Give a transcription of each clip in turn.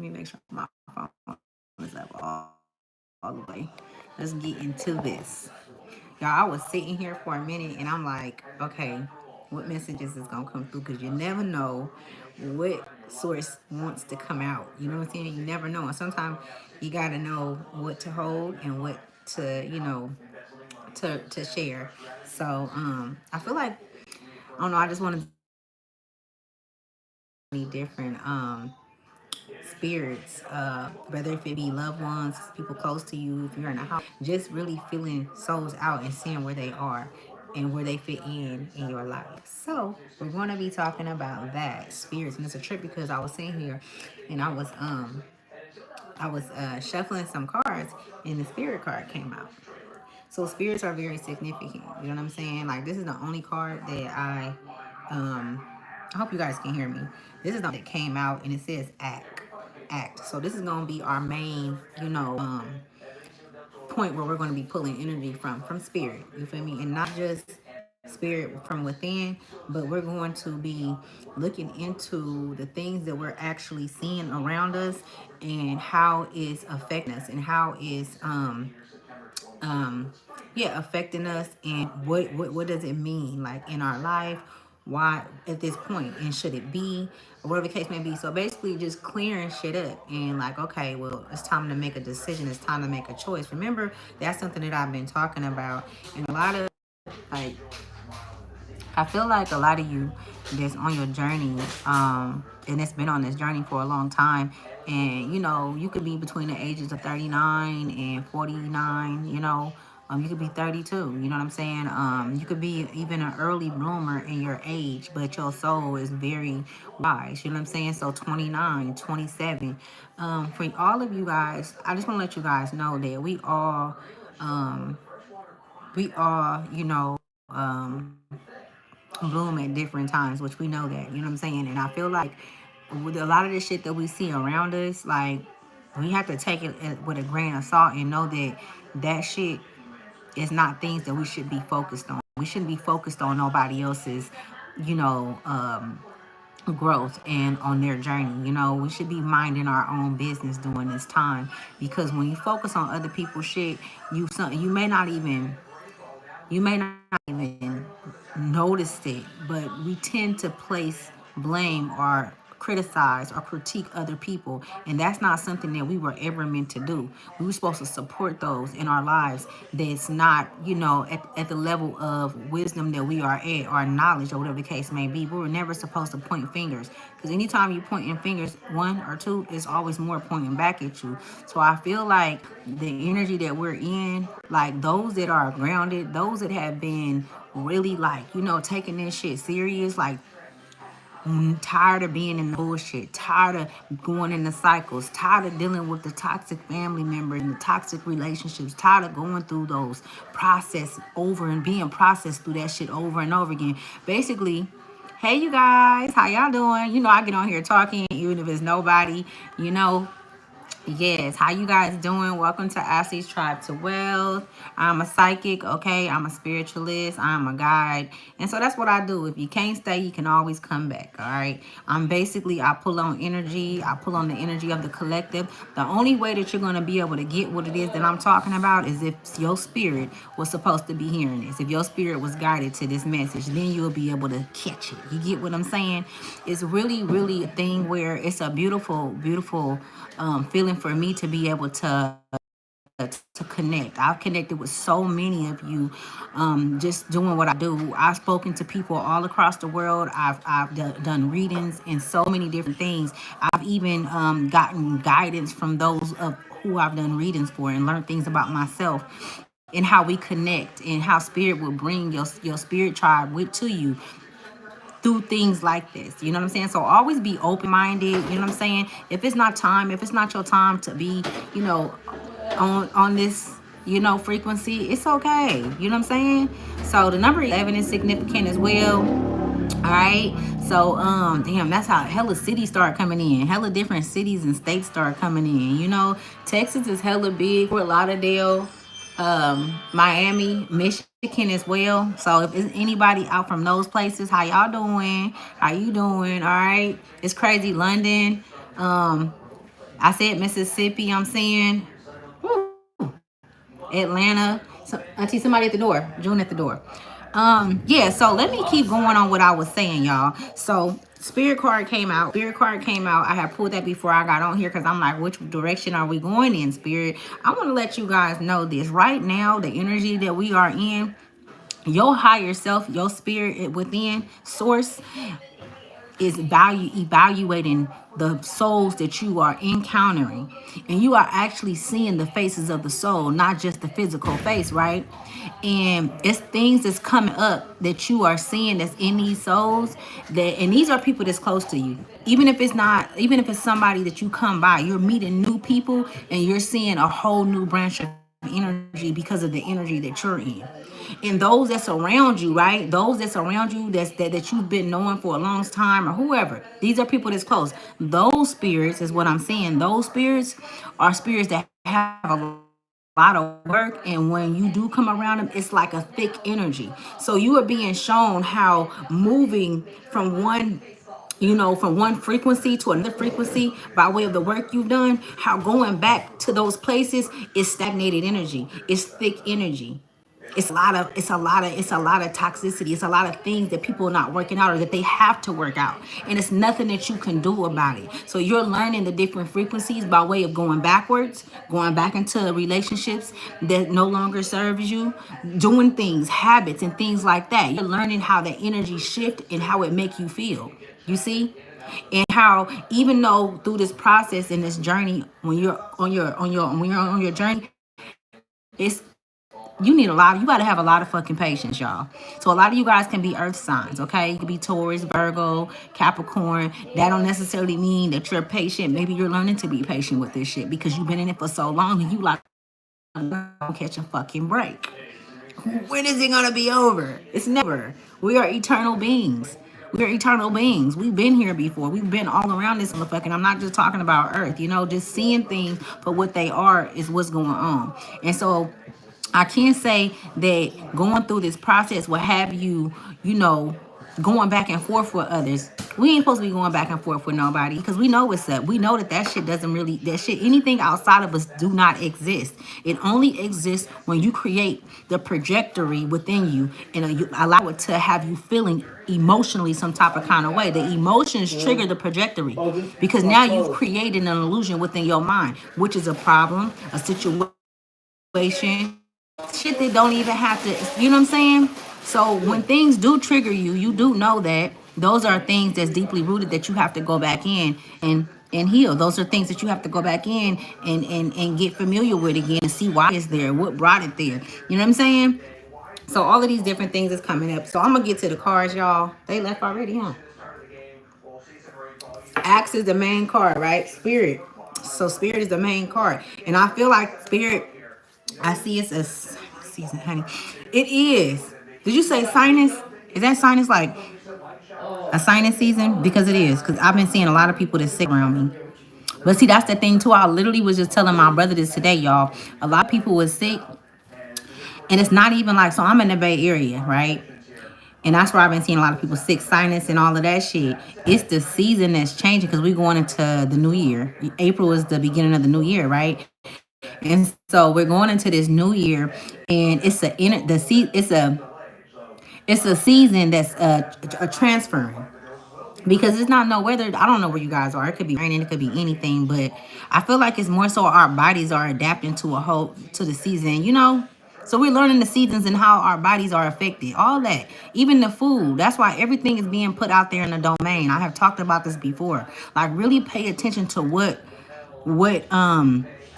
Let me make sure my phone is up all the way. Let's get into this. Y'all, I was sitting here for a minute and I'm like, okay, what messages is gonna come through? Because you never know what source wants to come out. You know what I'm saying? You never know. And sometimes you gotta know what to hold and what to, to share. So I feel like I don't know, I just want to be different spirits, whether if it be loved ones, people close to you, if you're in a house, just really feeling souls out and seeing where they are and where they fit in your life. So we're going to be talking about that, spirits. And it's a trip because I was sitting here and I was shuffling some cards and the spirit card came out. So spirits are very significant. You know what I'm saying? Like this is the only card that I hope you guys can hear me. This is the that came out and it says act. Act. So this is gonna be our main, point where we're gonna be pulling energy from spirit. You feel me? And not just spirit from within, but we're going to be looking into the things that we're actually seeing around us and how it's affecting us and how it's um yeah, affecting us, and what does it mean like in our life, why at this point, and should it be, or whatever the case may be. So basically just clearing shit up and like, okay, well, it's time to make a decision, it's time to make a choice. Remember, that's something that I've been talking about, and a lot of like, I feel like a lot of you that's on your journey, and it's been on this journey for a long time. And you could be between the ages of 39 and 49, you could be 32, you know what I'm saying? You could be even an early bloomer in your age, but your soul is very wise, you know what I'm saying? So 29, 27. For all of you guys, I just want to let you guys know that we all, bloom at different times, which we know that, you know what I'm saying? And I feel like with a lot of the shit that we see around us, like, we have to take it with a grain of salt and know that that shit is not things that we should be focused on. We shouldn't be focused on nobody else's, you know, growth and on their journey. We should be minding our own business during this time, because when you focus on other people's shit, you may not even notice it, but we tend to place blame or criticize or critique other people, and that's not something that we were ever meant to do. We were supposed to support those in our lives that's not, at the level of wisdom that we are at, or knowledge, or whatever the case may be. We were never supposed to point fingers, because anytime you point in fingers, one or two, is always more pointing back at you. So I feel like the energy that we're in, like those that are grounded, those that have been really like, taking this shit serious, like, tired of being in the bullshit, tired of going in the cycles, tired of dealing with the toxic family members and the toxic relationships, tired of going through those process over and being processed through that shit over and over again. Basically, hey you guys, how y'all doing? I get on here talking, even if it's nobody, you know. Yes, how you guys doing? Welcome to Ashley's Tribe to Wealth. I'm a psychic, okay? I'm a spiritualist. I'm a guide. And so that's what I do. If you can't stay, you can always come back, all right? I pull on energy. I pull on the energy of the collective. The only way that you're going to be able to get what it is that I'm talking about is if your spirit was supposed to be hearing this. If your spirit was guided to this message, then you'll be able to catch it. You get what I'm saying? It's really, really a thing where it's a beautiful, beautiful feeling for me to be able to connect. I've connected with so many of you, just doing what I do. I've spoken to people all across the world. I've done readings and so many different things. I've even gotten guidance from those of who I've done readings for, and learned things about myself and how we connect, and how spirit will bring your spirit tribe to you through things like this. You know what I'm saying? So always be open minded. You know what I'm saying? If it's not time, if it's not your time to be, on this, frequency, it's okay. You know what I'm saying? So the number 11 is significant as well. All right. So damn, that's how hella cities start coming in. Hella different cities and states start coming in. Texas is hella big. Fort Lauderdale, Miami, Michigan as well. So if it's anybody out from those places, how y'all doing? How you doing? All right. It's crazy. London, I said Mississippi. I'm saying, whew, Atlanta. So, I see somebody at the door. June at the door. Yeah. So let me keep going on what I was saying, y'all. So Spirit card came out. Spirit card came out. I had pulled that before I got on here because I'm like, which direction are we going in, Spirit? I want to let you guys know this right now. The energy that we are in, your higher self, your spirit within, source, is evaluating the souls that you are encountering, and you are actually seeing the faces of the soul, not just the physical face, right? And it's things that's coming up that you are seeing that's in these souls, that, and these are people that's close to you. Even if it's not, even if it's somebody that you come by, you're meeting new people and you're seeing a whole new branch of energy because of the energy that you're in. And those that's around you, right? Those that's around you, that you've been knowing for a long time, or whoever. These are people that's close. Those spirits is what I'm saying. Those spirits are spirits that have a lot of work, and when you do come around them, it's like a thick energy. So you are being shown how moving from from one frequency to another frequency by way of the work you've done, how going back to those places is stagnated energy, it's thick energy. It's a lot of toxicity. It's a lot of things that people are not working out or that they have to work out, and it's nothing that you can do about it. So you're learning the different frequencies by way of going backwards, going back into relationships that no longer serves you, doing things, habits and things like that. You're learning how the energy shift and how it make you feel, you see. And how, even though through this process and this journey, when you're when you're on your journey, it's, you need a lot. You got to have a lot of fucking patience, y'all. So a lot of you guys can be earth signs, okay? You could be Taurus, Virgo, Capricorn. That don't necessarily mean that you're patient. Maybe you're learning to be patient with this shit because you've been in it for so long and you like, don't catch a fucking break. When is it gonna be over? It's never. We are eternal beings. We are eternal beings. We've been here before. We've been all around this motherfucker. I'm not just talking about Earth. Just seeing things for what they are is what's going on. And so I can say that going through this process will have you, you know, going back and forth with others. We ain't supposed to be going back and forth with nobody because we know what's up. We know that shit doesn't really, that shit, anything outside of us do not exist. It only exists when you create the trajectory within you and you allow it to have you feeling emotionally some type of kind of way. The emotions trigger the trajectory because now you've created an illusion within your mind, which is a problem, a situation, shit that don't even have to, you know what I'm saying? So when things do trigger you, you do know that those are things that's deeply rooted that you have to go back in and heal. Those are things that you have to go back in and get familiar with again and see why it's there, what brought it there. You know what I'm saying? So all of these different things is coming up. So I'm gonna get to the cards, y'all. They left already, huh? Axe is the main card, right? Spirit. So spirit is the main card. And I feel like spirit, I see it's a season, honey. It is. Did you say sinus? Is that sinus like a sinus season? Because it is. Because I've been seeing a lot of people that's sick around me. But see, that's the thing too. I literally was just telling my brother this today, y'all. A lot of people was sick, and it's not even like, so I'm in the Bay Area, right? And that's where I've been seeing a lot of people sick, sinus and all of that shit. It's the season that's changing because we're going into the new year. April is the beginning of the new year, right? And so we're going into this new year, and it's a season that's a transferring because it's not no weather. I don't know where you guys are. It could be raining, it could be anything, but I feel like it's more so our bodies are adapting to to the season, you know. So we're learning the seasons and how our bodies are affected. All that, even the food. That's why everything is being put out there in the domain. I have talked about this before. Like really pay attention to what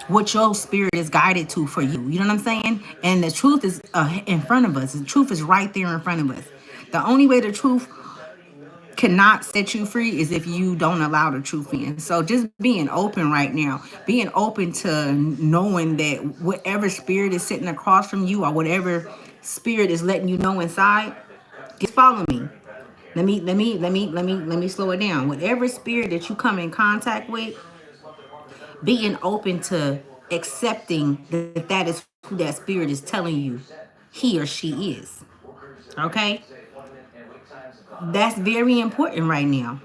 what your spirit is guided to for you. You know what I'm saying? And the truth is in front of us. The truth is right there in front of us. The only way the truth cannot set you free is if you don't allow the truth in. So just being open right now, being open to knowing that whatever spirit is sitting across from you or whatever spirit is letting you know inside, just follow me. Let me slow it down. Whatever spirit that you come in contact with, being open to accepting that that is who that spirit is telling you he or she is. Okay? That's very important right now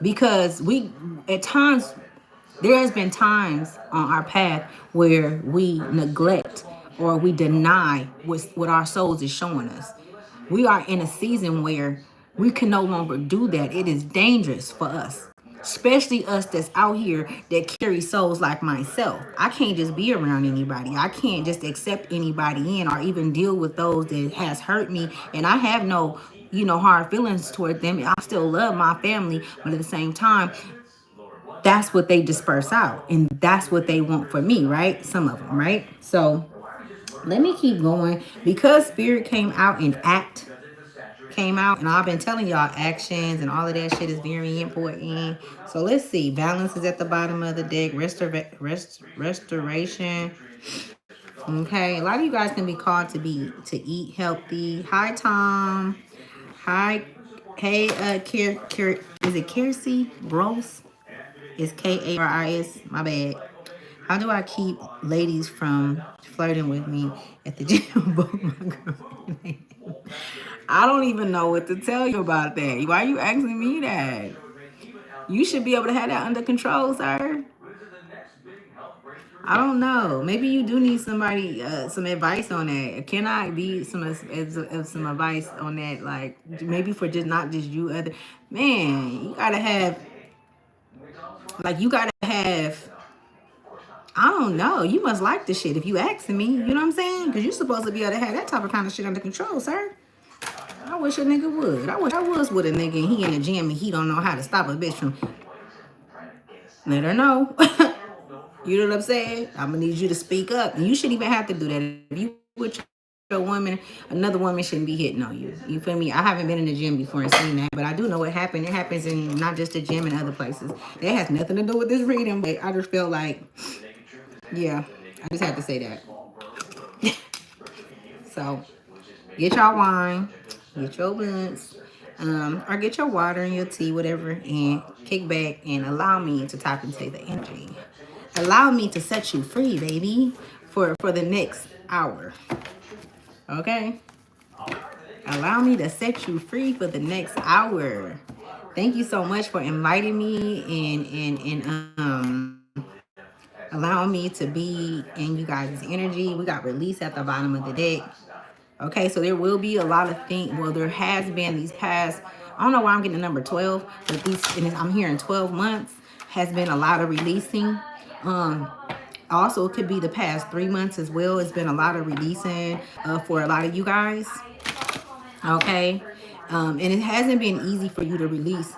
because we, at times, There has been times on our path where we neglect or we deny what our souls is showing us. We are in a season where we can no longer do that. It is dangerous for us, especially us that's out here that carry souls like myself. I can't just be around anybody. I can't just accept anybody in or even deal with those that has hurt me. And I have no, hard feelings toward them. I still love my family, but at the same time, that's what they disperse out, and that's what they want for me, right? Some of them, right? So let me keep going because spirit came out and act came out, and I've been telling y'all actions and all of that shit is very important. So let's see, balance is at the bottom of the deck. Restoration. Okay, a lot of you guys can be called to eat healthy. Hi Tom. Hi. Hey, is it Kiersey Gross? It's Karis. My bad. How do I keep ladies from flirting with me at the gym? Both my girlfriend. I don't even know what to tell you about that. Why are you asking me that? You should be able to have that under control, sir. I don't know. Maybe you do need somebody, some advice on that. Can I be some advice on that? Like maybe for just not just you, other man. You gotta have. I don't know. You must like the shit if you asking me. You know what I'm saying? Because you're supposed to be able to have that type of kind of shit under control, sir. I wish a nigga would. I wish I was with a nigga and he in the gym and he don't know how to stop a bitch from. Let her know. You know what I'm saying? I'm gonna need you to speak up. And you shouldn't even have to do that. If you with your woman, another woman shouldn't be hitting on you. You feel me? I haven't been in the gym before and seen that, but I do know what happened. It happens in not just the gym and other places. That has nothing to do with this reading, but I just felt like, yeah, I just had to say that. So get your wine, get your buns, or get your water and your tea, whatever, and kick back and allow me to tap into the energy. Allow me to set you free, baby, for the next hour. Okay? Allow me to set you free for the next hour. Thank you so much for inviting me and allowing me to be in you guys' energy. We got release at the bottom of the deck. Okay, so there will be a lot of things. Well, there has been these past, I don't know why I'm getting the number 12, but I'm hearing 12 months has been a lot of releasing. Also, it could be the past 3 months as well. It's been a lot of releasing for a lot of you guys. Okay, and it hasn't been easy for you to release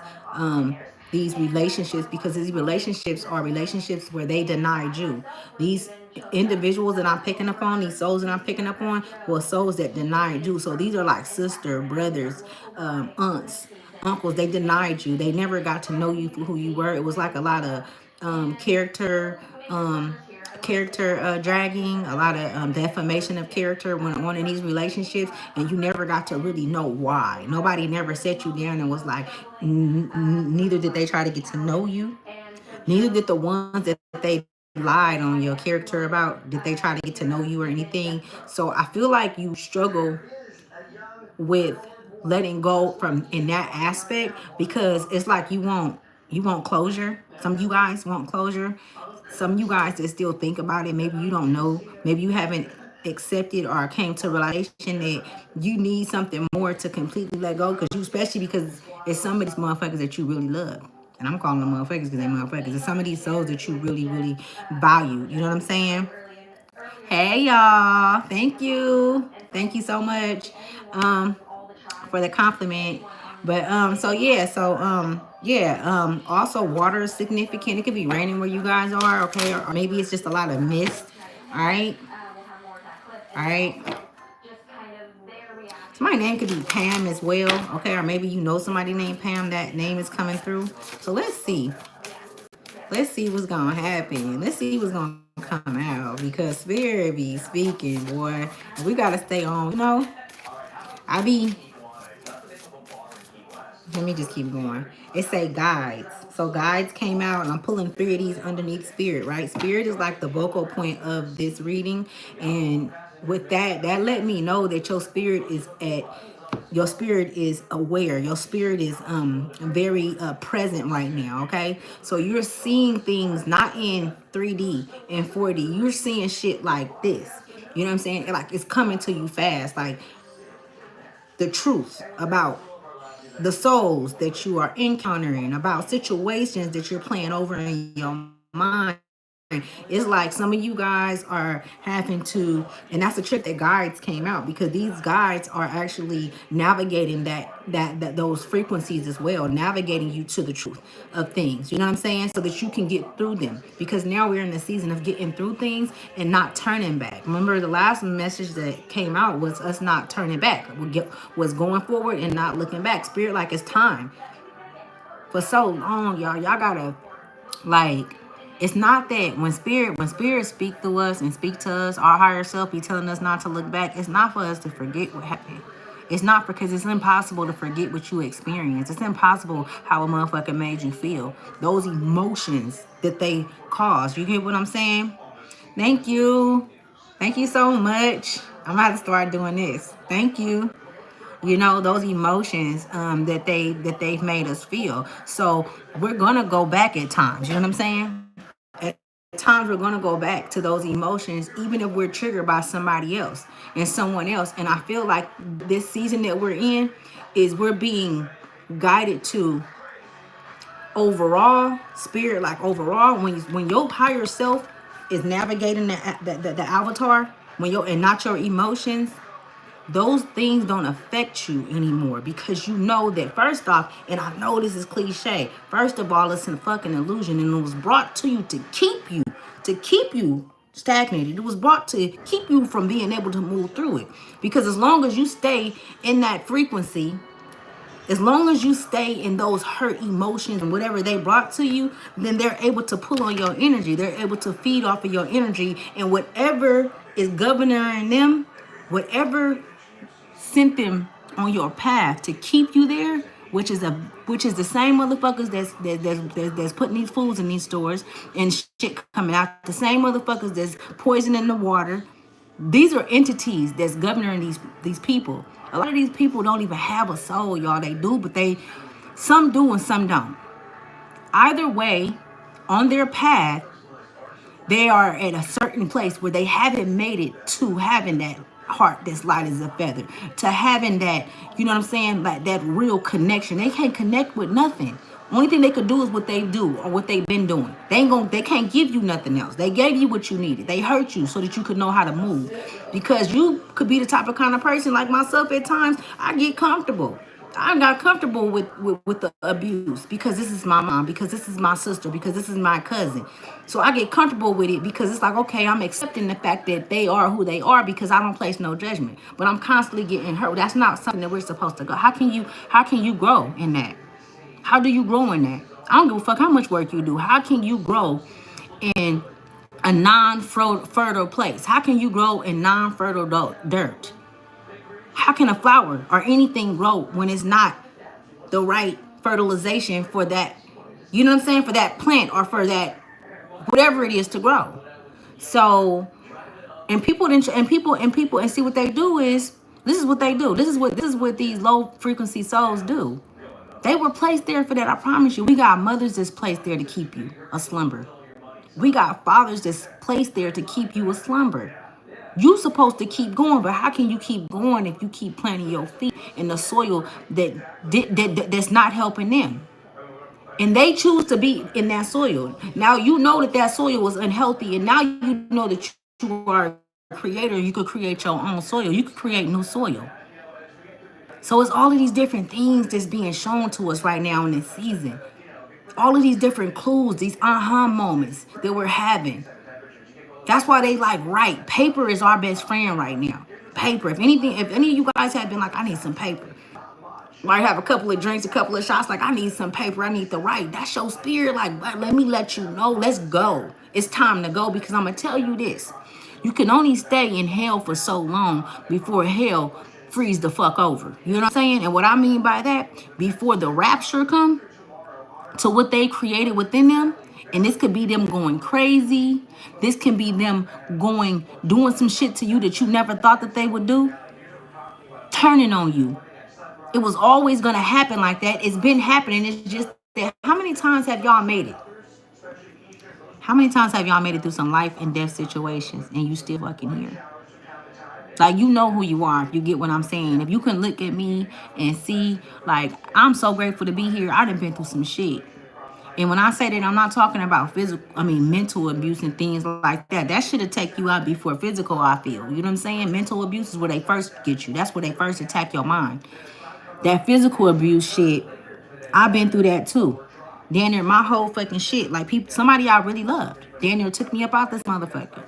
these relationships because these relationships are relationships where they denied you. These individuals that I'm picking up on, these souls that I'm picking up on, were souls that denied you. So these are like sister, brothers, aunts, uncles. They denied you. They never got to know you for who you were. It was like a lot of character dragging, a lot of defamation of character went on in these relationships, and you never got to really know why. Nobody never sat you down and was like, neither did they try to get to know you, neither did the ones that they lied on your character about, did they try to get to know you or anything. So I feel like you struggle with letting go from in that aspect because it's like you want closure. Some of you guys want closure. Some of you guys that still think about it, maybe you don't know, maybe you haven't accepted or came to a realization that you need something more to completely let go, because you, especially because it's some of these motherfuckers that you really love, and I'm calling them motherfuckers because they motherfuckers. It's some of these souls that you really, really value. You know what I'm saying? Hey y'all, thank you so much for the compliment. But also water is significant. It could be raining where you guys are, okay, or maybe it's just a lot of mist. All right, all right. So my name could be Pam as well, okay, or maybe you know somebody named Pam. That name is coming through. So let's see. Let's see what's gonna happen. Let's see what's gonna come out, because spirit be speaking, boy. We gotta stay on. I be. Let me just keep going. It say guides. So guides came out, and I'm pulling 3 of these underneath spirit, right? Spirit is like the vocal point of this reading, and with that let me know that your spirit is at Your spirit is aware. Your spirit is very present right now. Okay, so you're seeing things not in 3D and 4D. You're seeing shit like this. You know what I'm saying? Like it's coming to you fast. Like the truth about the souls that you are encountering, about situations that you're playing over in your mind. It's like some of you guys are having to, and that's a trick that guides came out, because these guides are actually navigating that those frequencies as well, navigating you to the truth of things. You know what I'm saying? So that you can get through them. Because now we're in the season of getting through things and not turning back. Remember, the last message that came out was us not turning back. Was going forward and not looking back. Spirit, like, it's time. For so long, y'all gotta, like, it's not that when spirit speak through us and speak to us, our higher self be telling us not to look back. It's not for us to forget what happened. It's not, because it's impossible to forget what you experienced. It's impossible how a motherfucker made you feel. Those emotions that they cause. You get what I'm saying? Thank you. Thank you so much. I'm gonna have to start doing this. Thank you. You know, those emotions that they've made us feel. So we're gonna go back at times. You know what I'm saying? At times we're gonna go back to those emotions, even if we're triggered by somebody else and someone else. And I feel like this season that we're in is we're being guided to overall spirit, like overall when your higher self is navigating the avatar, when you're, and not your emotions, those things don't affect you anymore, because you know that, first off, and I know this is cliche, first of all, it's a fucking illusion, and it was brought to you to keep you stagnated. It was brought to keep you from being able to move through it. Because as long as you stay in that frequency, as long as you stay in those hurt emotions and whatever they brought to you, then they're able to pull on your energy. They're able to feed off of your energy, and whatever is governing them, whatever sent them on your path to keep you there, which is the same motherfuckers that's putting these foods in these stores and shit coming out, the same motherfuckers that's poisoning the water. These are entities that's governing these people. A lot of these people don't even have a soul, y'all. They do, but some do and some don't. Either way, on their path, they are at a certain place where they haven't made it to having that heart that's light as a feather, to having that, you know what I'm saying, like that real connection. They can't connect with nothing. Only thing they could do is what they do or what they've been doing. They can't give you nothing else. They gave you what you needed. They hurt you so that you could know how to move. Because you could be the type of kind of person like myself at times. I get comfortable. I got comfortable with the abuse, because this is my mom, because this is my sister, because this is my cousin. So I get comfortable with it, because it's like, okay, I'm accepting the fact that they are who they are, because I don't place no judgment. But I'm constantly getting hurt. That's not something that we're supposed to go. How can you grow in that? How do you grow in that? I don't give a fuck how much work you do. How can you grow in a non-fertile place? How can you grow in non-fertile dirt? How can a flower or anything grow when it's not the right fertilization for that, you know what I'm saying, for that plant or for that whatever it is to grow? So, and people and see what they do is, this is what they do. This is what these low frequency souls do. They were placed there for that. I promise you. We got mothers that's placed there to keep you a slumber. We got fathers that's placed there to keep you a slumber. You supposed to keep going, but how can you keep going if you keep planting your feet in the soil that's not helping them? And they choose to be in that soil. Now you know that soil was unhealthy, and now you know that you are a creator. You could create your own soil. You could create new soil. So it's all of these different things that's being shown to us right now in this season. All of these different clues, these aha moments that we're having. That's why they like write. Paper is our best friend right now. Paper. If anything, if any of you guys have been like, I need some paper. Might have a couple of drinks, a couple of shots, like, I need some paper, I need to write. That's your spirit. Like, let me let you know. Let's go. It's time to go, because I'm going to tell you this. You can only stay in hell for so long before hell freeze the fuck over. You know what I'm saying? And what I mean by that, before the rapture come to what they created within them, and this could be them going crazy. This can be them doing some shit to you that you never thought that they would do. Turning on you. It was always gonna happen like that. It's been happening. It's just that how many times have y'all made it? How many times have y'all made it through some life and death situations and you still fucking here? Like, you know who you are, if you get what I'm saying. If you can look at me and see, like, I'm so grateful to be here. I done been through some shit. And when I say that, I'm not talking about mental abuse and things like that. That should have take you out before physical, I feel. You know what I'm saying? Mental abuse is where they first get you. That's where they first attack your mind. That physical abuse shit, I've been through that too. Damn near my whole fucking shit. Like, people, somebody I really loved, damn near took me up out this motherfucker.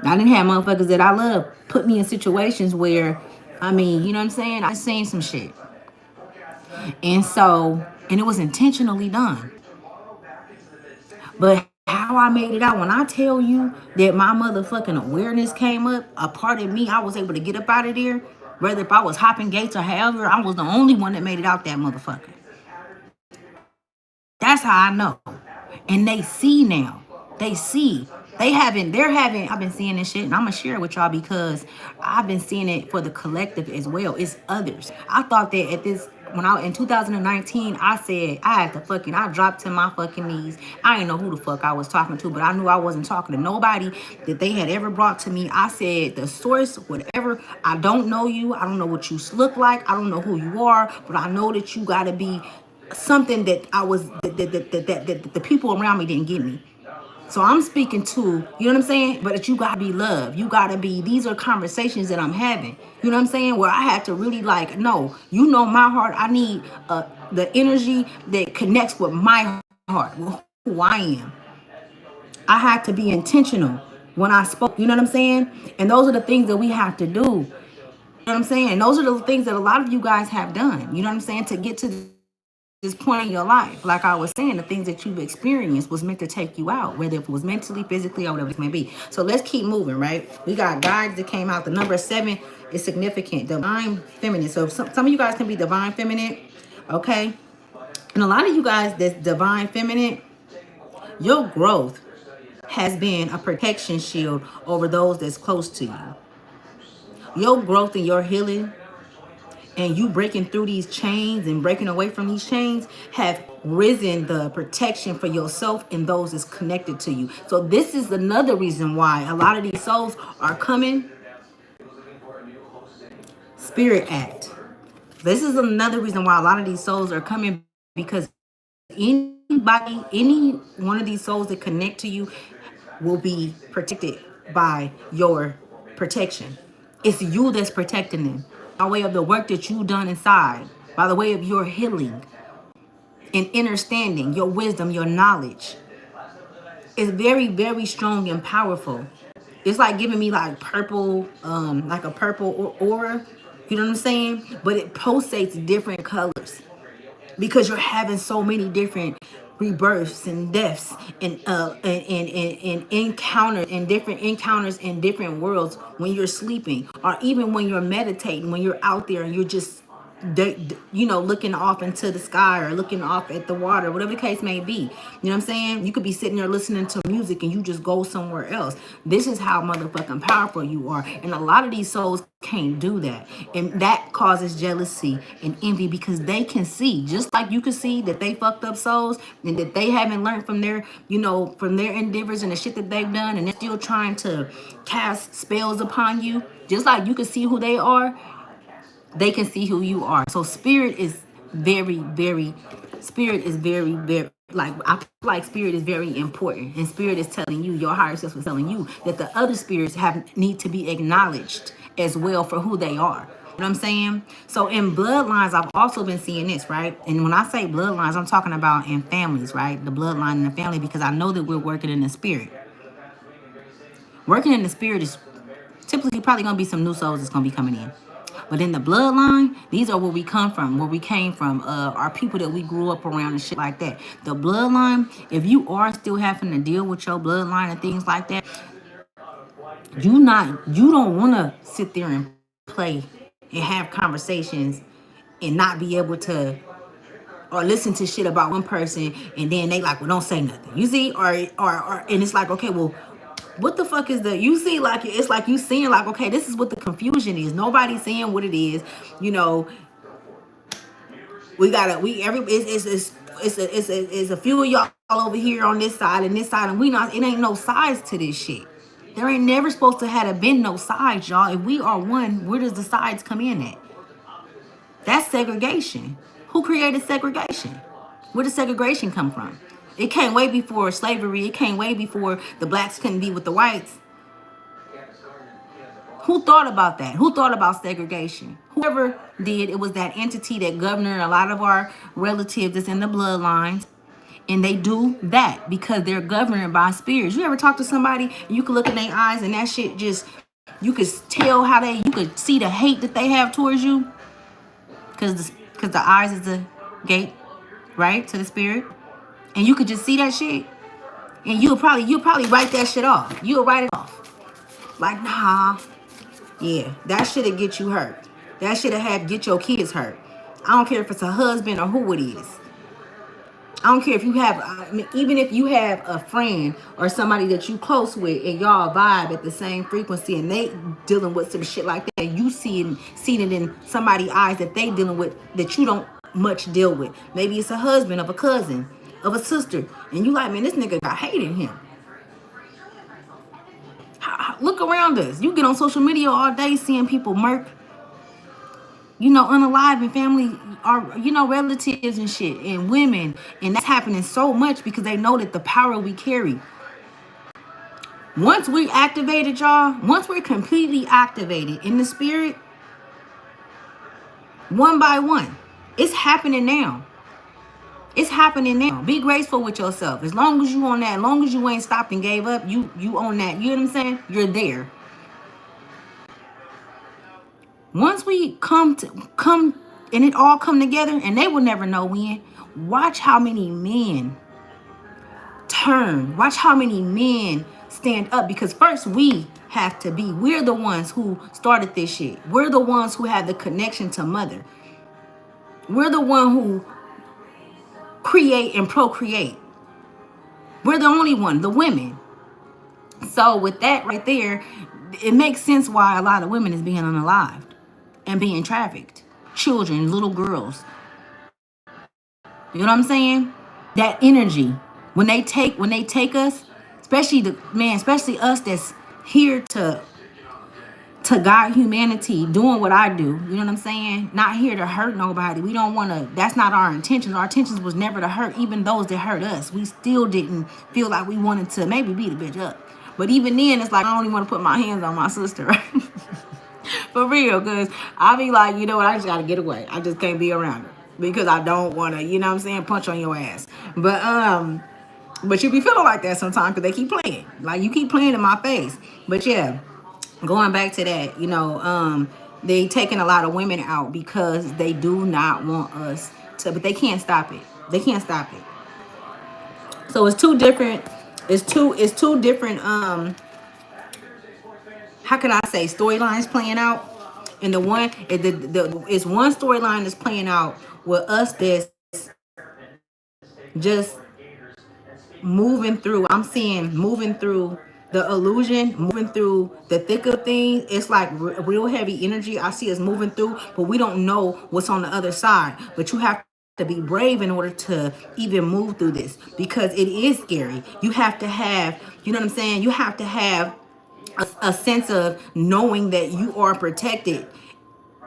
I didn't have motherfuckers that I love put me in situations where, I mean, you know what I'm saying? I seen some shit. And so, and it was intentionally done. But how I made it out, when I tell you that my motherfucking awareness came up, a part of me, I was able to get up out of there. Whether if I was hopping gates or however, I was the only one that made it out that motherfucker. That's how I know. And they see now. They see. They're having, I've been seeing this shit and I'm gonna share it with y'all because I've been seeing it for the collective as well. It's others. I thought that when I in 2019, I said I had to fucking, I dropped to my fucking knees. I didn't know who the fuck I was talking to, but I knew I wasn't talking to nobody that they had ever brought to me. I said, the source, whatever, I don't know you. I don't know what you look like. I don't know who you are, but I know that you gotta be something that I was that the people around me didn't give me. So I'm speaking to, you know what I'm saying? But you gotta be loved. You gotta be, these are conversations that I'm having. You know what I'm saying? Where I had to really like, no, you know my heart. I need the energy that connects with my heart, with who I am. I had to be intentional when I spoke. You know what I'm saying? And those are the things that we have to do. You know what I'm saying? And those are the things that a lot of you guys have done. You know what I'm saying? To get to this point in your life, like I was saying, the things that you've experienced was meant to take you out, whether it was mentally, physically, or whatever it may be. So let's keep moving, right? We got guides that came out. The number 7 is significant, divine feminine. So some of you guys can be divine feminine, okay? And a lot of you guys that's divine feminine, your growth has been a protection shield over those that's close to you. Your growth and your healing and you breaking through these chains and breaking away from these chains have risen the protection for yourself and those that's connected to you. So this is another reason why a lot of these souls are coming. Spirit Act. This is another reason why a lot of these souls are coming, because anybody, any one of these souls that connect to you will be protected by your protection. It's you that's protecting them by way of the work that you've done inside, by the way of your healing and understanding, your wisdom, your knowledge. It's very, very strong and powerful. It's like giving me like purple, like a purple aura. You know what I'm saying? But it pulsates different colors because you're having so many different rebirths and deaths and encounters and different encounters in different worlds when you're sleeping, or even when you're meditating, when you're out there and you're just looking off into the sky or looking off at the water, whatever the case may be. You know what I'm saying? You could be sitting there listening to music and you just go somewhere else. This is how motherfucking powerful you are. And a lot of these souls can't do that. And that causes jealousy and envy because they can see, just like you can see that they fucked up souls and that they haven't learned from their, from their endeavors and the shit that they've done, and they're still trying to cast spells upon you. Just like you can see who they are, they can see who you are. So spirit is very, very, like, I feel like spirit is very important. And spirit is telling you, your higher self is telling you that the other spirits need to be acknowledged as well for who they are. You know what I'm saying? So in bloodlines, I've also been seeing this, right? And when I say bloodlines, I'm talking about in families, right? The bloodline in the family, because I know that we're working in the spirit. Working in the spirit is typically probably going to be some new souls that's going to be coming in. But in the bloodline, these are where we come from, where we came from, our people that we grew up around and shit like that. The bloodline, if you are still having to deal with your bloodline and things like that, you don't want to sit there and play and have conversations and not be able to, or listen to shit about one person and then they like, well, don't say nothing. You see, or and it's like, okay, well, What the fuck is the, you see, like, it's like you seeing like, okay, this is what the confusion is. Nobody's saying what it is. You know, we gotta, we every it's a few of y'all over here on this side and this side, and we not, it ain't no sides to this shit. There ain't never supposed to have been no sides, y'all. If we are one, where does the sides come in at? That's segregation. Who created segregation? Where does segregation come from? It came way before slavery. It came way before the blacks couldn't be with the whites. Who thought about that? Who thought about segregation? Whoever did, it was that entity that governed a lot of our relatives that's in the bloodlines. And they do that because they're governed by spirits. You ever talk to somebody and you can look in their eyes and that shit just, you could tell how they, you could see the hate that they have towards you? Because the eyes is the gate, right, to the spirit. And you could just see that shit. And you'll probably write that shit off. You'll write it off. Like, nah. Yeah, that shit'll get you hurt. That shit'll get your kids hurt. I don't care if it's a husband or who it is. I don't care if you have, I mean, even if you have a friend or somebody that you close with and y'all vibe at the same frequency and they dealing with some shit like that, you see it in somebody's eyes that they dealing with that you don't much deal with. Maybe it's a husband of a cousin, of a sister, and you like, man, this nigga got hate in him. Look around us. You get on social media all day seeing people murk, you know, unalive and family are, you know, relatives and shit and women. And that's happening so much because they know that the power we carry. Once we activated, y'all, once we're completely activated in the spirit, one by one, it's happening now. It's happening now. Be graceful with yourself. As long as you on that, as long as you ain't stopped and gave up, you on that. You know what I'm saying? You're there. Once we come and it all come together, and they will never know when. Watch how many men turn. Watch how many men stand up, because first we have to be. We're the ones who started this shit. We're the ones who have the connection to mother. We're the one who create and procreate. We're the only one, the women. So with that right there, it makes sense why a lot of women is being unalived and being trafficked. Children, little girls. You know what I'm saying? That energy, when they take us, especially us that's here to guide humanity, doing what I do. You know what I'm saying? Not here to hurt nobody. We don't want to, that's not our intentions. Our intentions was never to hurt even those that hurt us. We still didn't feel like we wanted to maybe beat a bitch up. But even then, it's like, I don't even want to put my hands on my sister, right? For real, because I be like, you know what, I just got to get away. I just can't be around her because I don't want to, you know what I'm saying, punch on your ass. But you be feeling like that sometimes because they keep playing. Like, you keep playing in my face. But yeah, going back to that, you know, they taking a lot of women out because they do not want us to, but they can't stop it. They can't stop it. So it's two different, how can I say, storylines playing out. And the one, it's one storyline that's playing out with us that's just moving through. I'm seeing moving through the illusion, moving through the thick of things. It's like real heavy energy. I see us moving through, but we don't know what's on the other side. But you have to be brave in order to even move through this, because it is scary. You have to have, you know what I'm saying? You have to have a sense of knowing that you are protected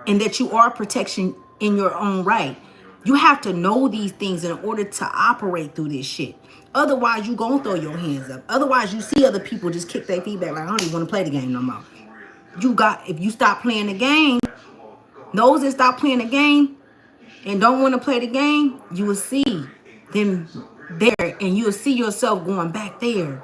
and that you are protection in your own right. You have to know these things in order to operate through this shit. Otherwise, you gonna throw your hands up. Otherwise, you see other people just kick their feet back like, I don't even want to play the game no more. If you stop playing the game, those that stop playing the game and don't want to play the game, you will see them there, and you will see yourself going back there,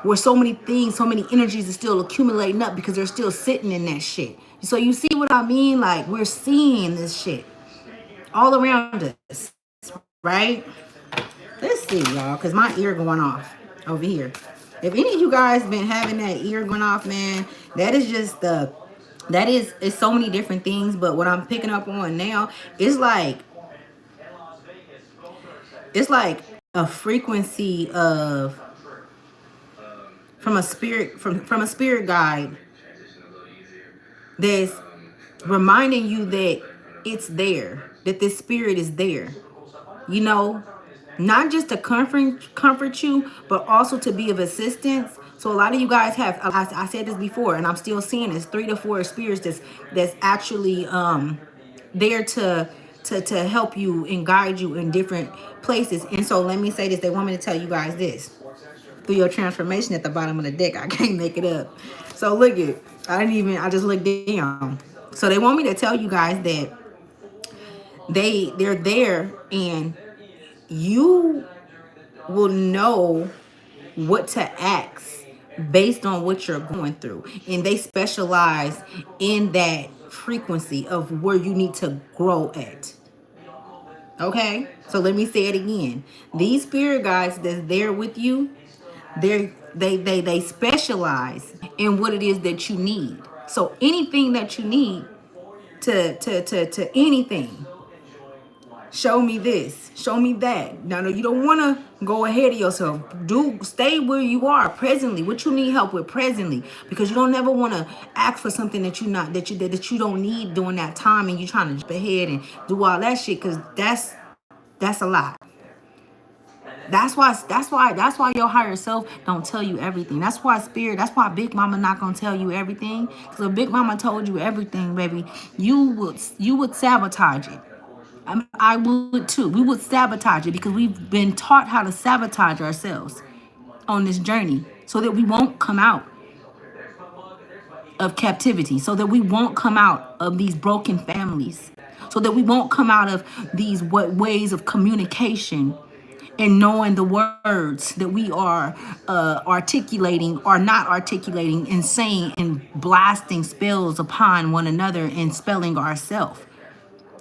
where so many things, so many energies are still accumulating up because they're still sitting in that shit. So you see what I mean? Like, we're seeing this shit all around us, right? Let's see, y'all, because my ear going off over here. If any of you guys been having that ear going off, man, that is just it's so many different things. But what I'm picking up on now is like, it's like a frequency of, from a spirit, from a spirit guide that's reminding you that it's there, that this spirit is there, you know, not just to comfort you, but also to be of assistance. So a lot of you guys have, I said this before, and I'm still seeing this, 3 to 4 spirits that's actually there to help you and guide you in different places. And so let me say this, they want me to tell you guys this. Through your transformation at the bottom of the deck, I can't make it up. So look it, I just looked down. So they want me to tell you guys that they're there, and you will know what to ask based on what you're going through. And they specialize in that frequency of where you need to grow at. Okay? So let me say it again. These spirit guides that's there with you, they specialize in what it is that you need. So anything that you need to anything, show me this, show me that. Now, no, you don't want to go ahead of yourself. Do stay where you are presently. What you need help with presently, because you don't ever want to ask for something that you don't need during that time, and you're trying to jump ahead and do all that shit, because that's a lot. That's why your higher self don't tell you everything. That's why spirit, that's why Big Mama not gonna tell you everything. Because if Big Mama told you everything, baby, you would sabotage it. I would too. We would sabotage it, because we've been taught how to sabotage ourselves on this journey, so that we won't come out of captivity, so that we won't come out of these broken families, so that we won't come out of these ways of communication and knowing the words that we are articulating or not articulating, and saying and blasting spells upon one another and spelling ourselves.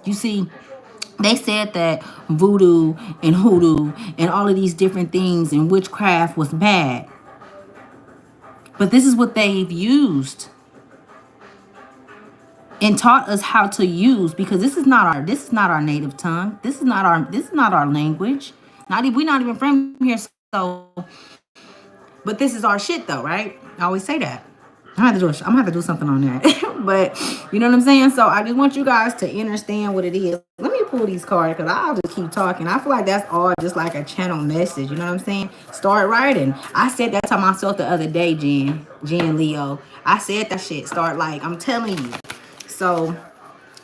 You see, they said that voodoo and hoodoo and all of these different things and witchcraft was bad. But this is what they've used and taught us how to use, because this is not our native tongue. This is not our language. We're not even from here. So, but this is our shit though, right? I always say that. I'm gonna have to do something on that. But you know what I'm saying? So I just want you guys to understand what it is. Let me pull these cards, because I'll just keep talking. I feel like that's all just like a channel message. You know what I'm saying? Start writing. I said that to myself the other day, Jen Leo. I said that shit. Start, like, I'm telling you. So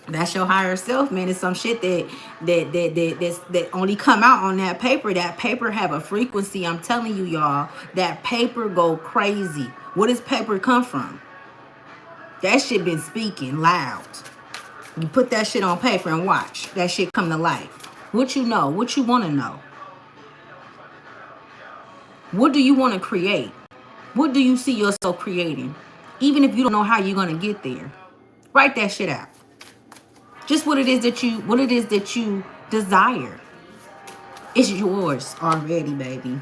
that's your higher self, man. It's some shit that only come out on that paper. That paper have a frequency. I'm telling you, y'all. That paper go crazy. Where does paper come from? That shit been speaking loud. You put that shit on paper and watch that shit come to life. What you know? What you want to know? What do you want to create? What do you see yourself creating? Even if you don't know how you're gonna get there, write that shit out. Just what it is that you desire. It's yours already, baby.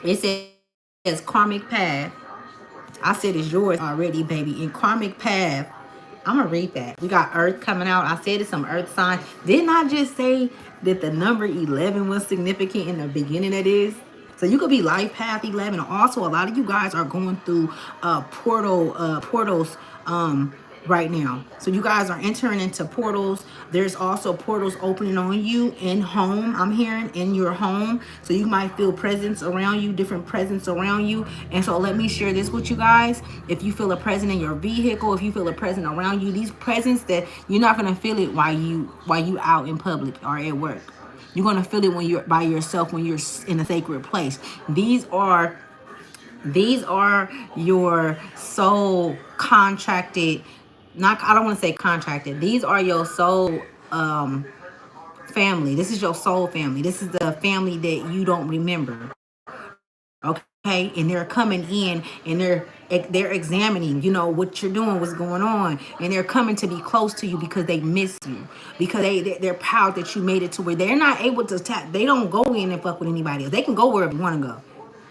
It says karmic path. I said it's yours already, baby. In karmic path, I'm gonna read that. We got Earth coming out. I said it's some Earth sign. Didn't I just say that the number 11 was significant in the beginning of this? So you could be life path 11. Also, a lot of you guys are going through portals right now. So you guys are entering into portals. There's also portals opening on you in home. I'm hearing in your home. So you might feel presence around you, different presence around you. And so let me share this with you guys. If you feel a presence in your vehicle, if you feel a presence around you, these presents that you're not gonna feel it while you out in public or at work. You're gonna feel it when you're by yourself, when you're in a sacred place. These are your soul contracted, not, I don't want to say contracted. These are your soul family. This is your soul family. This is the family that you don't remember. Okay, and they're coming in and they're examining, you know, what you're doing, what's going on, and they're coming to be close to you because they miss you, because they're proud that you made it to where they're not able to tap. They don't go in and fuck with anybody else. They can go wherever they want to go,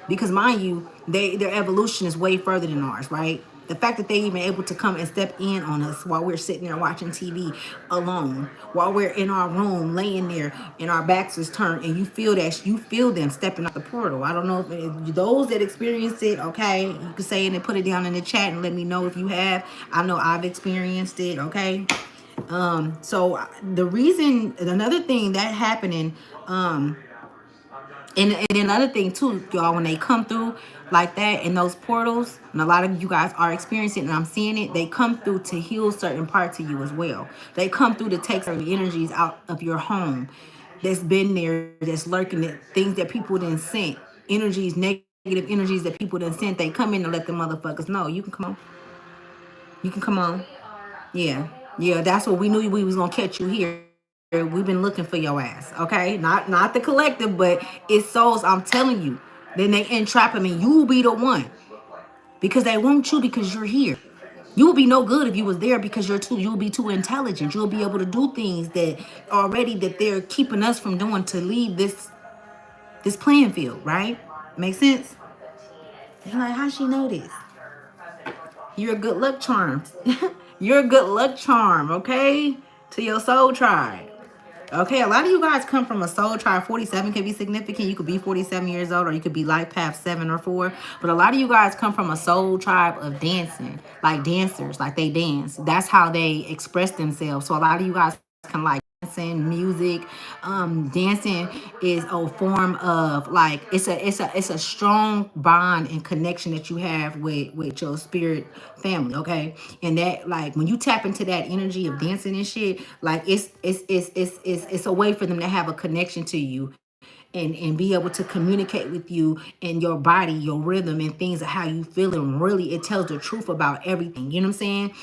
because mind you, their evolution is way further than ours, right? The fact that they even able to come and step in on us while we're sitting there watching TV alone, while we're in our room laying there and our backs is turned, and you feel them stepping out the portal. I don't know if those that experienced it, okay, you can say it and put it down in the chat and let me know if you have. I know I've experienced it, okay. So the reason, another thing that happening, and another thing too, y'all, when they come through like that in those portals, and a lot of you guys are experiencing it, and I'm seeing it, they come through to heal certain parts of you as well. They come through to take certain energies out of your home that's been there, that's lurking, that things that people didn't sent, energies, negative energies that people didn't sent. They come in to let the motherfuckers know you can come on. You can come on. Yeah. Yeah, that's what we knew we was gonna catch you here. We've been looking for your ass, okay? Not the collective, but it's souls. I'm telling you. Then they entrap him, and you will be the one because they want you because you're here. You will be no good if you was there because you'll be too intelligent. You'll be able to do things that already that they're keeping us from doing to leave this playing field, right? Make sense? You're like, how she know this? You're a good luck charm. You're a good luck charm, okay? To your soul tribe. Okay, a lot of you guys come from a soul tribe. 47 can be significant. You could be 47 years old, or you could be life path 7 or 4. But a lot of you guys come from a soul tribe of dancing, like dancers, like they dance. That's how they express themselves. So a lot of you guys can like dancing, music. Dancing is a form of like it's a strong bond and connection that you have with your spirit family, okay? And that, like, when you tap into that energy of dancing and shit, like it's a way for them to have a connection to you and be able to communicate with you and your body, your rhythm, and things of how you feel. And really, it tells the truth about everything. You know what I'm saying?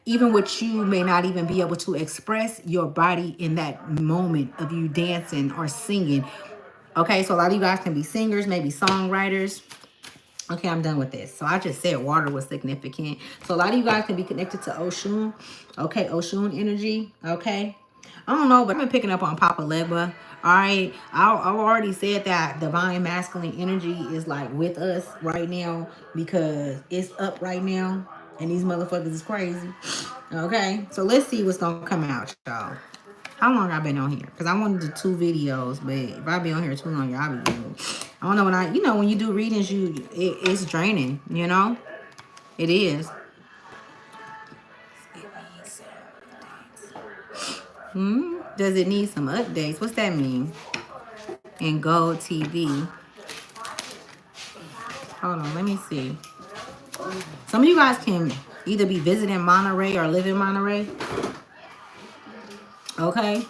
Even what you may not even be able to express your body in that moment of you dancing or singing. Okay, so a lot of you guys can be singers, maybe songwriters. Okay, I'm done with this. So I just said water was significant. So a lot of you guys can be connected to Oshun. Okay, Oshun energy. Okay. I don't know, but I've been picking up on Papa Legba. All right. I've already said that divine masculine energy is like with us right now because it's up right now. And these motherfuckers is crazy. Okay. So let's see what's going to come out, y'all. How long I been on here? Because I wanted to do 2 videos, but if I be on here too long, y'all be good. I don't know when you do readings, it's draining, you know? It is. Does it need some updates? What's that mean? In Gold TV. Hold on, let me see. Some of you guys can either be visiting Monterey or live in Monterey. Okay.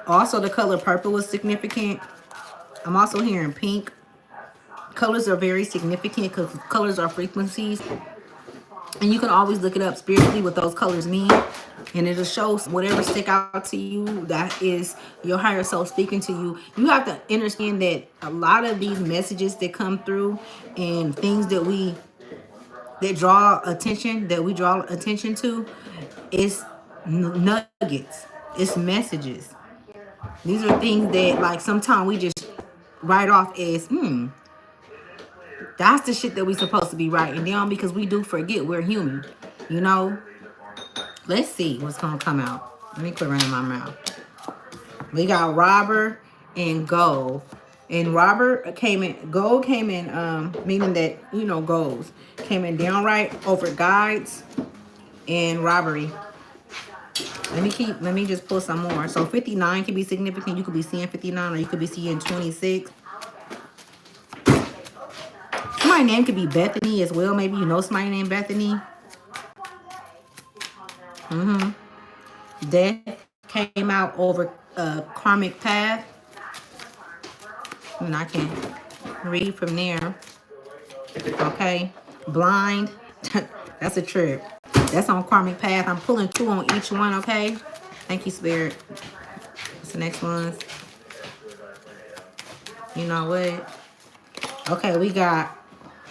Also, the color purple was significant. I'm also hearing pink. Colors are very significant because colors are frequencies. And you can always look it up spiritually what those colors mean. And it'll show whatever stick out to you. That is your higher self speaking to you. You have to understand that a lot of these messages that come through and things that we draw attention to is nuggets. It's messages. These are things that like sometimes we just write off as that's the shit that we supposed to be writing down because we do forget we're human, you know. Let's see what's gonna come out. Let me quit running my mouth. We got robber and gold. And gold came in, meaning that, golds came in downright over guides and robbery. Let me just pull some more. So 59 can be significant. You could be seeing 59 or you could be seeing 26. Somebody's name could be Bethany as well. Maybe you know somebody named Bethany. Death came out over a karmic path. And I can read from there. Okay. Blind. That's a trip. That's on karmic path. I'm pulling 2 on each one, okay? Thank you, Spirit. What's the next one? You know what? Okay, we got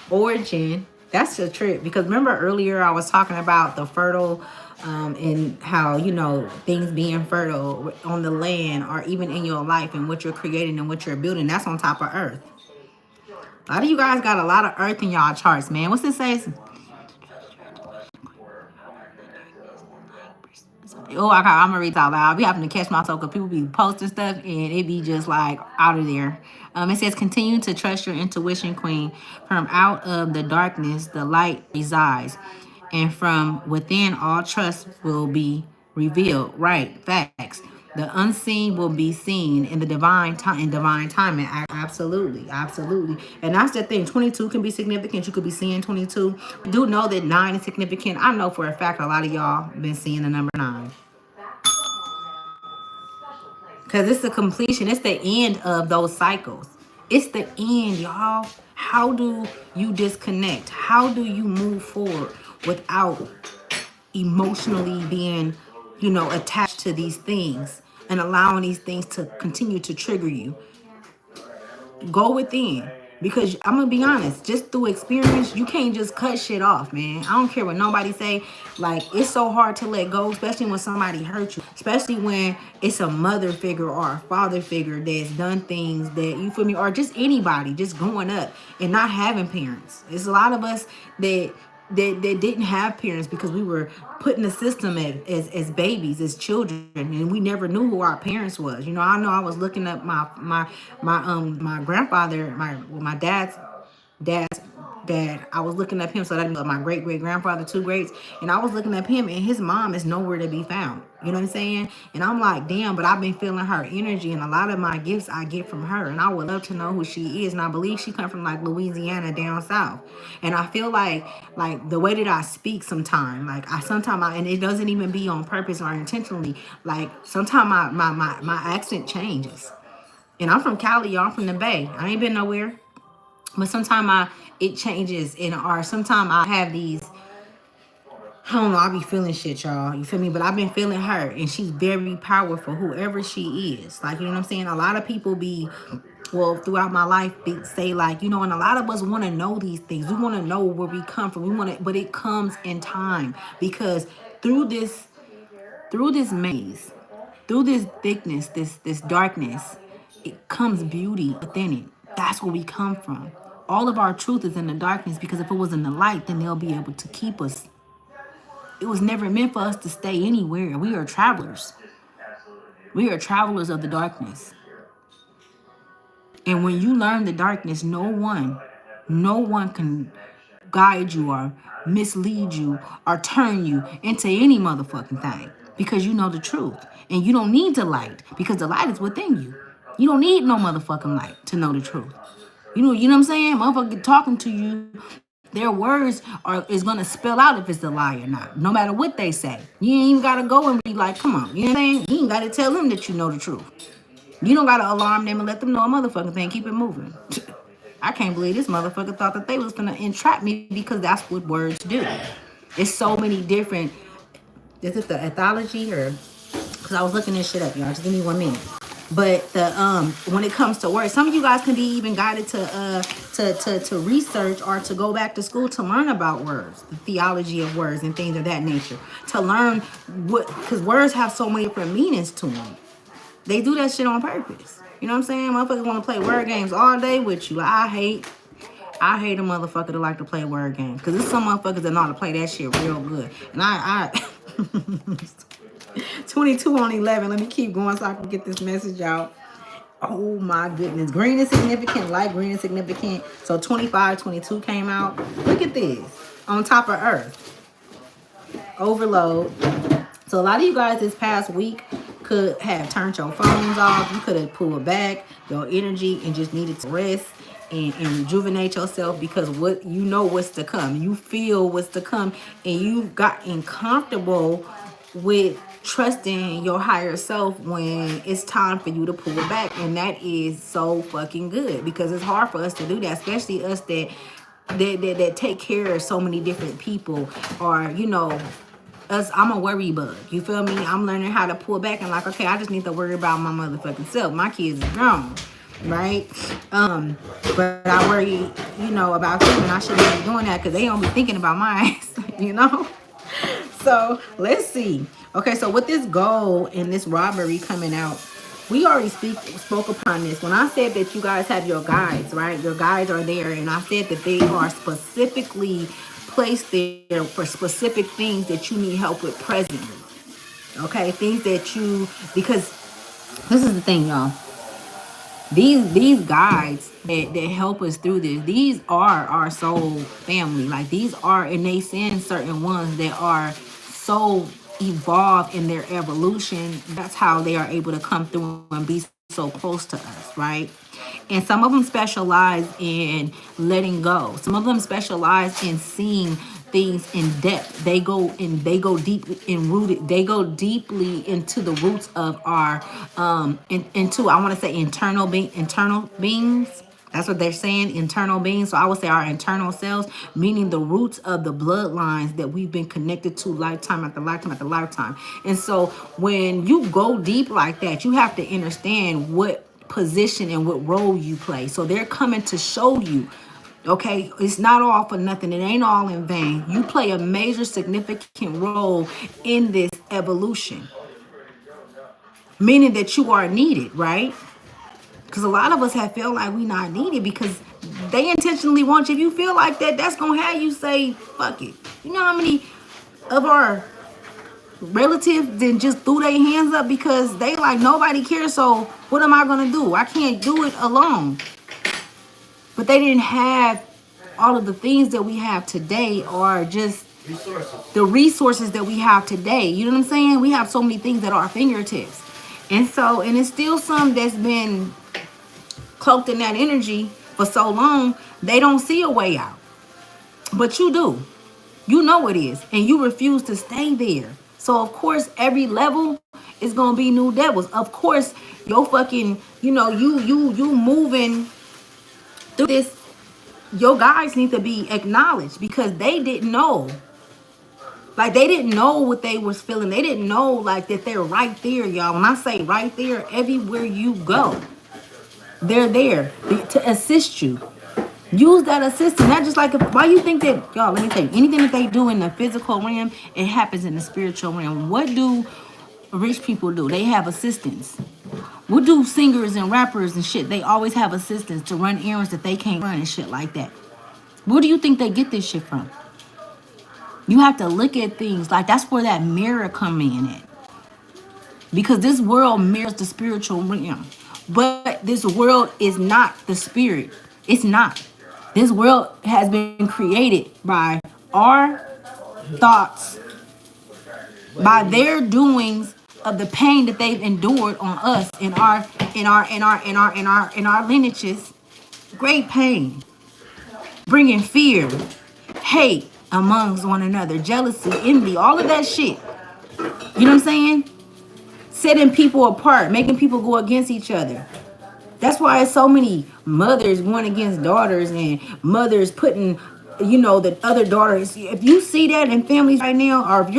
origin. That's a trip because remember earlier I was talking about the fertile and how, things being fertile on the land or even in your life and what you're creating and what you're building. That's on top of earth. A lot of you guys got a lot of earth in y'all charts, man. What's this say? Oh, I'm gonna read it out loud. I be having to catch myself because people be posting stuff and it be just like out of there. It says, continue to trust your intuition, Queen. From out of the darkness, the light resides, and from within, all trust will be revealed. Right, facts. The unseen will be seen in the divine time, in divine timing. Absolutely, absolutely. And that's the thing. 22 can be significant. You could be seeing 22. Do know that 9 is significant. I know for a fact a lot of y'all been seeing the number 9. Because it's the completion. It's the end of those cycles. It's the end, y'all. How do you disconnect? How do you move forward without emotionally being, attached to these things and allowing these things to continue to trigger you? Go within. Because I'm gonna be honest, just through experience, you can't just cut shit off, man. I don't care what nobody say. Like, it's so hard to let go, especially when somebody hurt you, especially when it's a mother figure or a father figure that's done things that, you feel me, or just anybody just growing up and not having parents. It's a lot of us that didn't have parents because we were put in the system as babies, as children, and we never knew who our parents was. I know I was looking up my grandfather, my dad's dad. I was looking up him, so that my great grandfather, 2 greats, and I was looking up him, and his mom is nowhere to be found. You know what I'm saying? And I'm like, damn, but I've been feeling her energy, and a lot of my gifts I get from her, and I would love to know who she is. And I believe she come from like Louisiana down south, and I feel like the way that I speak sometimes, and it doesn't even be on purpose or intentionally. Like sometimes my accent changes, and I'm from Cali, y'all. I'm from the Bay. I ain't been nowhere. But sometimes it changes, or sometimes I have these, I don't know, I be feeling shit, y'all. You feel me? But I've been feeling her, and she's very powerful, whoever she is. Like, you know what I'm saying? A lot of people throughout my life, say like, and a lot of us want to know these things. We want to know where we come from. We want to, but it comes in time, because through this maze, through this thickness, this darkness, it comes beauty within it. That's where we come from. All of our truth is in the darkness, because if it was in the light, then they'll be able to keep us. It was never meant for us to stay anywhere. We are travelers. We are travelers of the darkness. And when you learn the darkness, no one can guide you or mislead you or turn you into any motherfucking thing, because you know the truth. And you don't need the light, because the light is within you. You don't need no motherfucking light to know the truth. You know what I'm saying? Motherfucker talking to you, their words is gonna spell out if it's a lie or not. No matter what they say. You ain't even gotta go and be like, come on. You know what I'm saying? You ain't gotta tell them that you know the truth. You don't gotta alarm them and let them know a motherfucking thing. Keep it moving. I can't believe this motherfucker thought that they was gonna entrap me, because that's what words do. It's so many different. Is it the ethology, or because I was looking this shit up, y'all? Just give me 1 minute. But the when it comes to words, some of you guys can be even guided to research or to go back to school to learn about words, the theology of words and things of that nature. To learn because words have so many different meanings to them. They do that shit on purpose. You know what I'm saying? Motherfuckers want to play word games all day with you. I hate a motherfucker that like to play word games, because there's some motherfuckers that know how to play that shit real good. And I 22 on 11. Let me keep going so I can get this message out. Oh my goodness. Green is significant. Light green is significant. So 25, 22 came out. Look at this. On top of Earth. Overload. So a lot of you guys this past week could have turned your phones off. You could have pulled back your energy and just needed to rest and rejuvenate yourself, because what's to come. You feel what's to come, and you've gotten comfortable with trusting your higher self when it's time for you to pull back. And that is so fucking good, because it's hard for us to do that, especially us that take care of so many different people, or us. I'm a worry bug, you feel me? I'm learning how to pull back and like, okay, I just need to worry about my motherfucking self. My kids are grown, right? But I worry, about them, and I shouldn't be doing that, because they don't be thinking about my ass. So let's see. Okay, so with this goal and this robbery coming out, we already spoke upon this. When I said that you guys have your guides, right? Your guides are there, and I said that they are specifically placed there for specific things that you need help with presently. Okay, things that you, because this is the thing, y'all. These guides that help us through this, these are our soul family. Like these are, and they send certain ones that are so evolved in their evolution. That's how they are able to come through and be so close to us, right? And some of them specialize in letting go. Some of them specialize in seeing things in depth. They go deep and rooted. They go deeply into the roots of our into, I want to say, internal beings. That's what they're saying, internal beings. So I would say our internal selves, meaning the roots of the bloodlines that we've been connected to lifetime after lifetime after lifetime. And so when you go deep like that, you have to understand what position and what role you play. So they're coming to show you, okay, it's not all for nothing. It ain't all in vain. You play a major significant role in this evolution, meaning that you are needed, right? Because a lot of us have felt like we not needed because they intentionally want you. If you feel like that, that's gonna have you say, fuck it. You know how many of our relatives then just threw their hands up because they like, nobody cares, so what am I gonna do? I can't do it alone. But they didn't have all of the things that we have today, or just the resources that we have today. You know what I'm saying? We have so many things at our fingertips. And so, and it's still some that's been cloaked in that energy for so long, they don't see a way out. But you do. You know it is. And you refuse to stay there. So of course, every level is gonna be new devils. Of course, your fucking, you moving through this, your guys need to be acknowledged because they didn't know. Like they didn't know what they was feeling. They didn't know like that they're right there, y'all. When I say right there, everywhere you go, they're there to assist you. Use that assistance. Not just like, why you think that, y'all, let me tell you, anything that they do in the physical realm, it happens in the spiritual realm. What do rich people do? They have assistants. What do singers and rappers and shit? They always have assistants to run errands that they can't run and shit like that. Where do you think they get this shit from? You have to look at things like that's where that mirror come in at. Because this world mirrors the spiritual realm. But this world is not the spirit. It's not. This world has been created by our thoughts, by their doings of the pain that they've endured on us in our lineages. Great pain, bringing fear, hate amongst one another, jealousy, envy, all of that shit. You know what I'm saying? Setting people apart, making people go against each other. That's why it's so many mothers going against daughters and mothers putting, the other daughters. If you see that in families right now, or if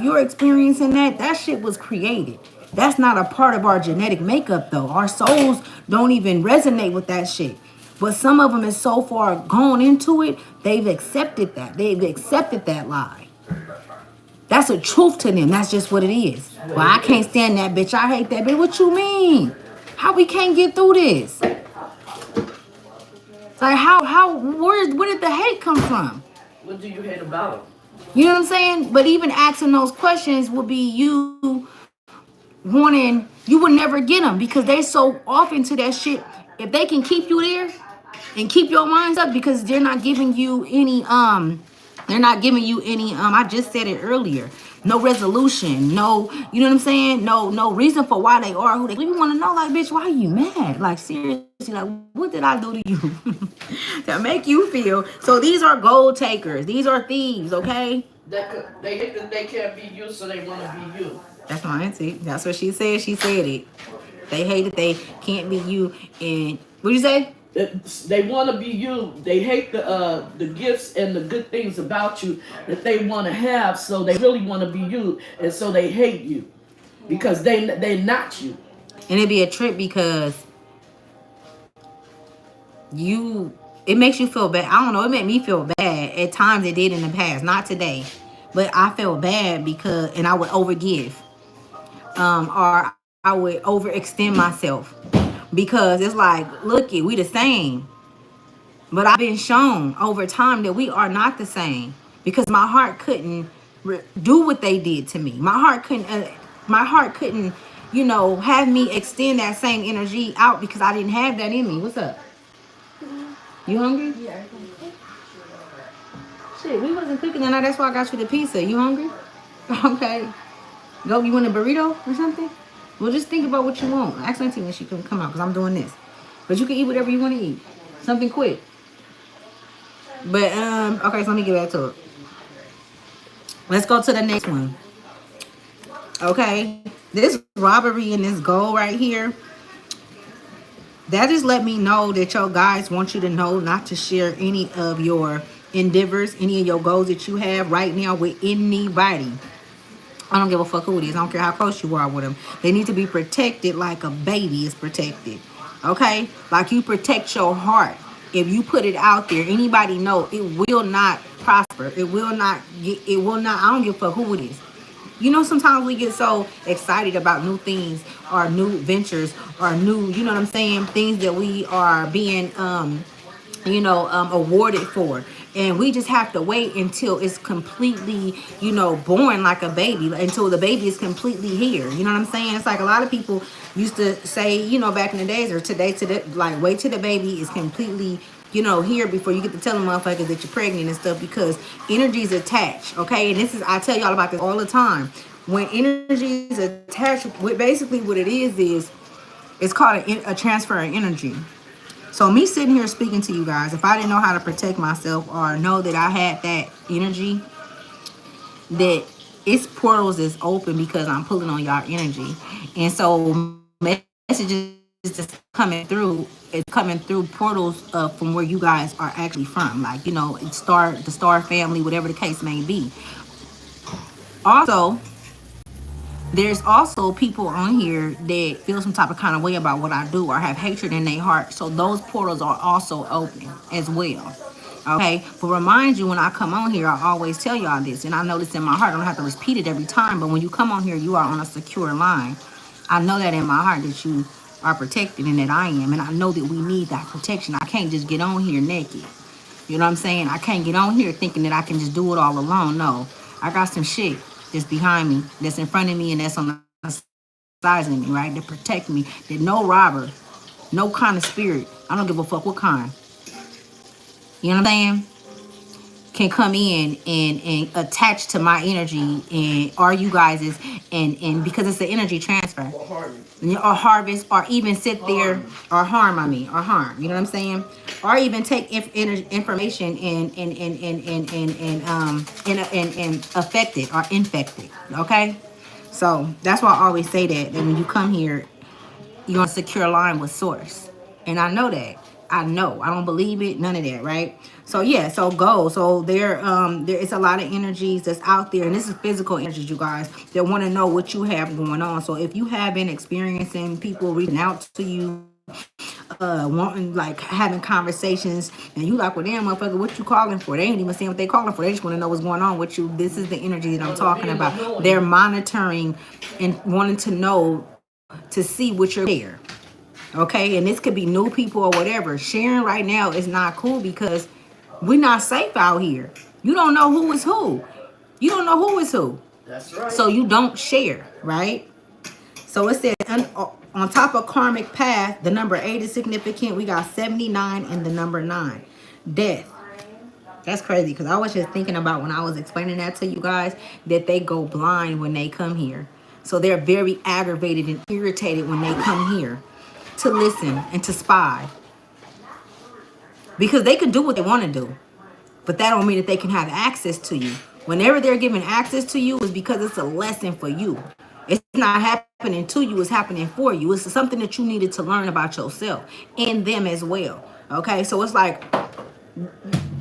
you're experiencing that, that shit was created. That's not a part of our genetic makeup though. Our souls don't even resonate with that shit. But some of them is so far gone into it, they've accepted that. They've accepted that lie. That's a truth to them. That's just what it is. Well, I can't stand that bitch. I hate that bitch. What you mean? How we can't get through this? Like where did the hate come from? What do you hate about him? You know what I'm saying? But even asking those questions would be you wanting, you would never get them because they so off into that shit. If they can keep you there and keep your minds up, because they're not giving you any I just said it earlier, no resolution, no, you know what I'm saying, no reason for why they are who they. We want to know, like, bitch, why are you mad? Like, seriously, like, what did I do to you to make you feel? So these are gold takers, these are thieves, okay? They hate that they can't be you, so they want to be you. That's my auntie. That's what she said. She said it. They hate that they can't be you. And what you say? They want to be you. They hate the gifts and the good things about you that they want to have, so they really want to be you, and so they hate you because they're not you. And it'd be a trip because it makes you feel bad. I don't know. It made me feel bad at times. It did in the past, not today, but I felt bad because, and I would overgive, or I would overextend myself because it's like, look it, we the same. But I've been shown over time that we are not the same because my heart couldn't do what they did to me. My heart couldn't, have me extend that same energy out because I didn't have that in me. What's up? You hungry? Yeah. Shit, we wasn't cooking tonight. That's why I got you the pizza. You hungry? Okay. Go. You want a burrito or something? Well, just think about what you want. Ask Auntie when she can come out because I'm doing this. But you can eat whatever you want to eat. Something quick. But okay. So let me get back to it. Let's go to the next one. Okay. This robbery and this goal right here. That just let me know that your guys want you to know not to share any of your endeavors, any of your goals that you have right now with anybody. I don't give a fuck who it is. I don't care how close you are with them. They need to be protected like a baby is protected. Okay? Like you protect your heart. If you put it out there, anybody know it will not prosper. It will not, I don't give a fuck who it is. Sometimes we get so excited about new things or new ventures or new, you know what I'm saying? Things that we are being awarded for, and we just have to wait until it's completely born like a baby, until the baby is completely here. You know what I'm saying? It's like a lot of people used to say, back in the days or today, like wait till the baby is completely here before you get to telling motherfuckers that you're pregnant and stuff, because energy is attached. Okay, and I tell y'all about this all the time. When energy is attached, basically what it is it's called a transfer of energy. So me sitting here speaking to you guys, if I didn't know how to protect myself or know that I had that energy, that its portals is open because I'm pulling on y'all energy. And so messages just coming through portals from where you guys are actually from. Like, the star family, whatever the case may be. Also, there's also people on here that feel some type of kind of way about what I do or have hatred in their heart. So those portals are also open as well. Okay. But remind you, when I come on here, I always tell y'all this. And I know this in my heart. I don't have to repeat it every time. But when you come on here, you are on a secure line. I know that in my heart that you are protected and that I am. And I know that we need that protection. I can't just get on here naked. You know what I'm saying? I can't get on here thinking that I can just do it all alone. No, I got some shit that's behind me, that's in front of me, and that's on the sides of me, right? To protect me. That no robber, no kind of spirit, I don't give a fuck what kind. You know what I'm saying? Can come in and attach to my energy and are you guys's, and because it's the energy transfer or harvest or even sit there or harm, or harm, you know what I'm saying, or even take information and affect it or infect it. Okay, so that's why I always say that when you come here, you're on a secure line with source. And I know that. I don't believe it, none of that, right? So yeah, so go. So there is a lot of energies that's out there, and this is physical energies, you guys, that want to know what you have going on. So if you have been experiencing people reaching out to you, wanting, like, having conversations, and you like, well, damn, motherfucker, what you calling for? They ain't even saying what they calling for. They just want to know what's going on with you. This is the energy that I'm talking about. They're monitoring and wanting to know, to see what you're there. Okay, and this could be new people or whatever. Sharing right now is not cool because we're not safe out here. You don't know who is who. You don't know who is who. That's right. So you don't share, right? So it says on top of karmic path, the number 8 is significant. We got 79 and the number 9. Death. That's crazy because I was just thinking about when I was explaining that to you guys, that they go blind when they come here. So they're very aggravated and irritated when they come here to listen and to spy. Because they can do what they want to do. But that don't mean that they can have access to you. Whenever they're giving access to you, is because it's a lesson for you. It's not happening to you, it's happening for you. It's something that you needed to learn about yourself and them as well. Okay, so it's like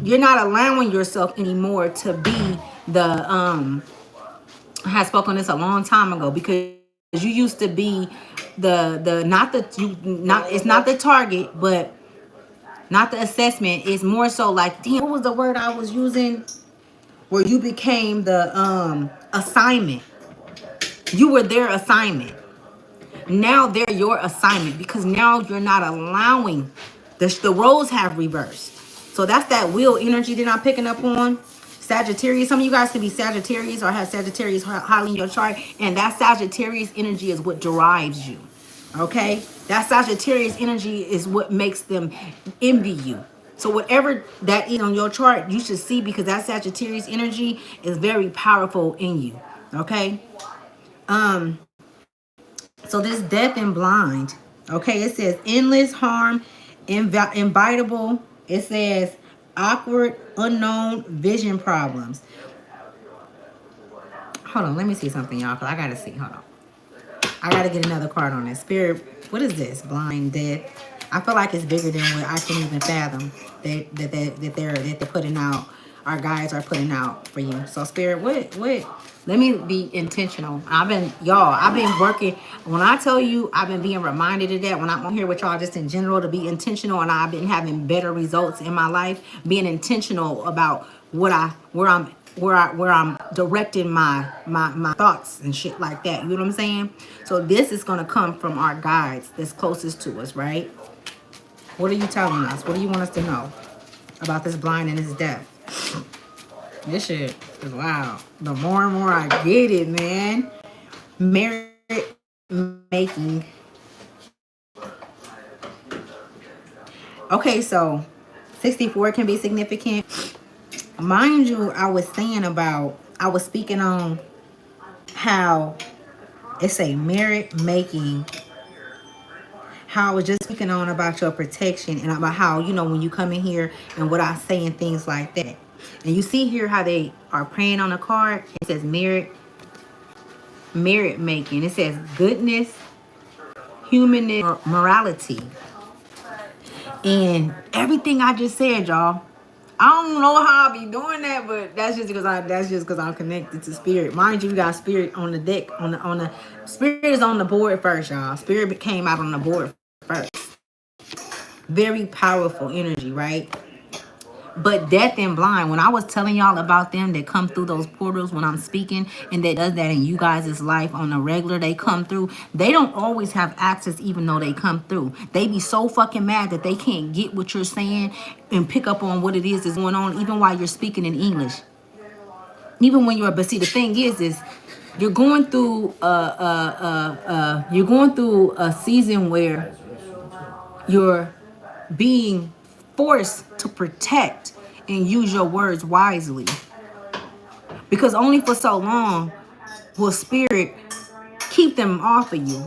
you're not allowing yourself anymore to be the I had spoken this a long time ago, because you used to be the not the you not it's not the target, but not the assessment. It's more so like, damn, what was the word I was using? Where you became the assignment. You were their assignment. Now they're your assignment, because now you're not allowing the roles have reversed. So that's that wheel energy that I'm picking up on. Sagittarius, some of you guys can be Sagittarius or have Sagittarius highly in your chart, and that Sagittarius energy is what drives you. Okay, that Sagittarius energy is what makes them envy you. So whatever that is on your chart, you should see, because that Sagittarius energy is very powerful in you. Okay. So this deaf and blind. Okay, it says endless harm, invitable. It says awkward, unknown vision problems. Hold on, let me see something, y'all, because I gotta see. Hold on. I gotta get another card on this. Spirit, what is this? Blind, deaf. I feel like it's bigger than what I can even fathom that they're putting out. Our guides are putting out for you. So Spirit, what? Let me be intentional. I've been working. When I tell you, I've been being reminded of that when I'm on here with y'all, just in general, to be intentional, and I've been having better results in my life. Being intentional about where I'm directing my thoughts and shit like that. You know what I'm saying? So this is gonna come from our guides that's closest to us, right? What are you telling us? What do you want us to know about this blind and this deaf? This shit is wow. The more and more I get it, man. Merit making. Okay, so 64 can be significant. Mind you, I was speaking on how it's a merit making. How I was just speaking on about your protection, and about how, when you come in here and what I say and things like that. And you see here how they are praying on the card. It says merit making. It says goodness, humanness, morality. And everything I just said, y'all. I don't know how I be doing that, but that's just because I'm connected to spirit. Mind you, we got spirit on the deck, on the spirit is on the board first, y'all. Spirit came out on the board first. Very powerful energy, right? But deaf and blind, when I was telling y'all about them that come through those portals when I'm speaking, and that does that in you guys' life on a regular, they come through. They don't always have access, even though they come through. They be so fucking mad that they can't get what you're saying and pick up on what it is that's going on, even while you're speaking in English. Even when but see, the thing is you're going through a season where you're being forced to protect and use your words wisely, because only for so long will spirit keep them off of you.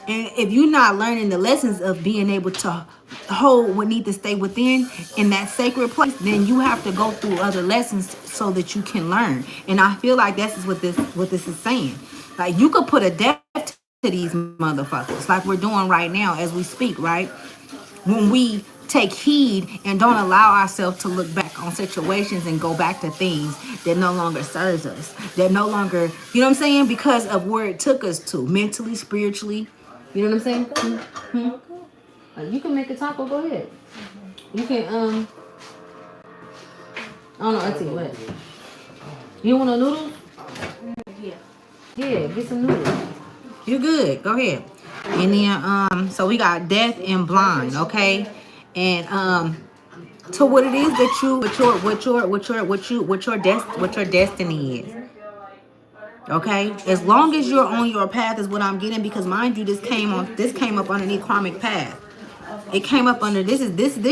And if you're not learning the lessons of being able to hold what need to stay within in that sacred place, then you have to go through other lessons so that you can learn. And I feel like this is what this is saying. Like, you could put a depth to these motherfuckers, like we're doing right now as we speak, right? When we take heed and don't allow ourselves to look back on situations and go back to things that no longer serves us, that no longer, you know what I'm saying, because of where it took us to mentally, spiritually. You know what I'm saying? You can make a taco. Go ahead. You can I don't know. I see what. You want no noodles? Yeah, get some noodles. You good? Go ahead. And then so we got deaf and blind, okay? And to what it is that you, what your destiny is. Okay, as long as you're on your path is what I'm getting, because mind you, this came up underneath karmic path. It came up under this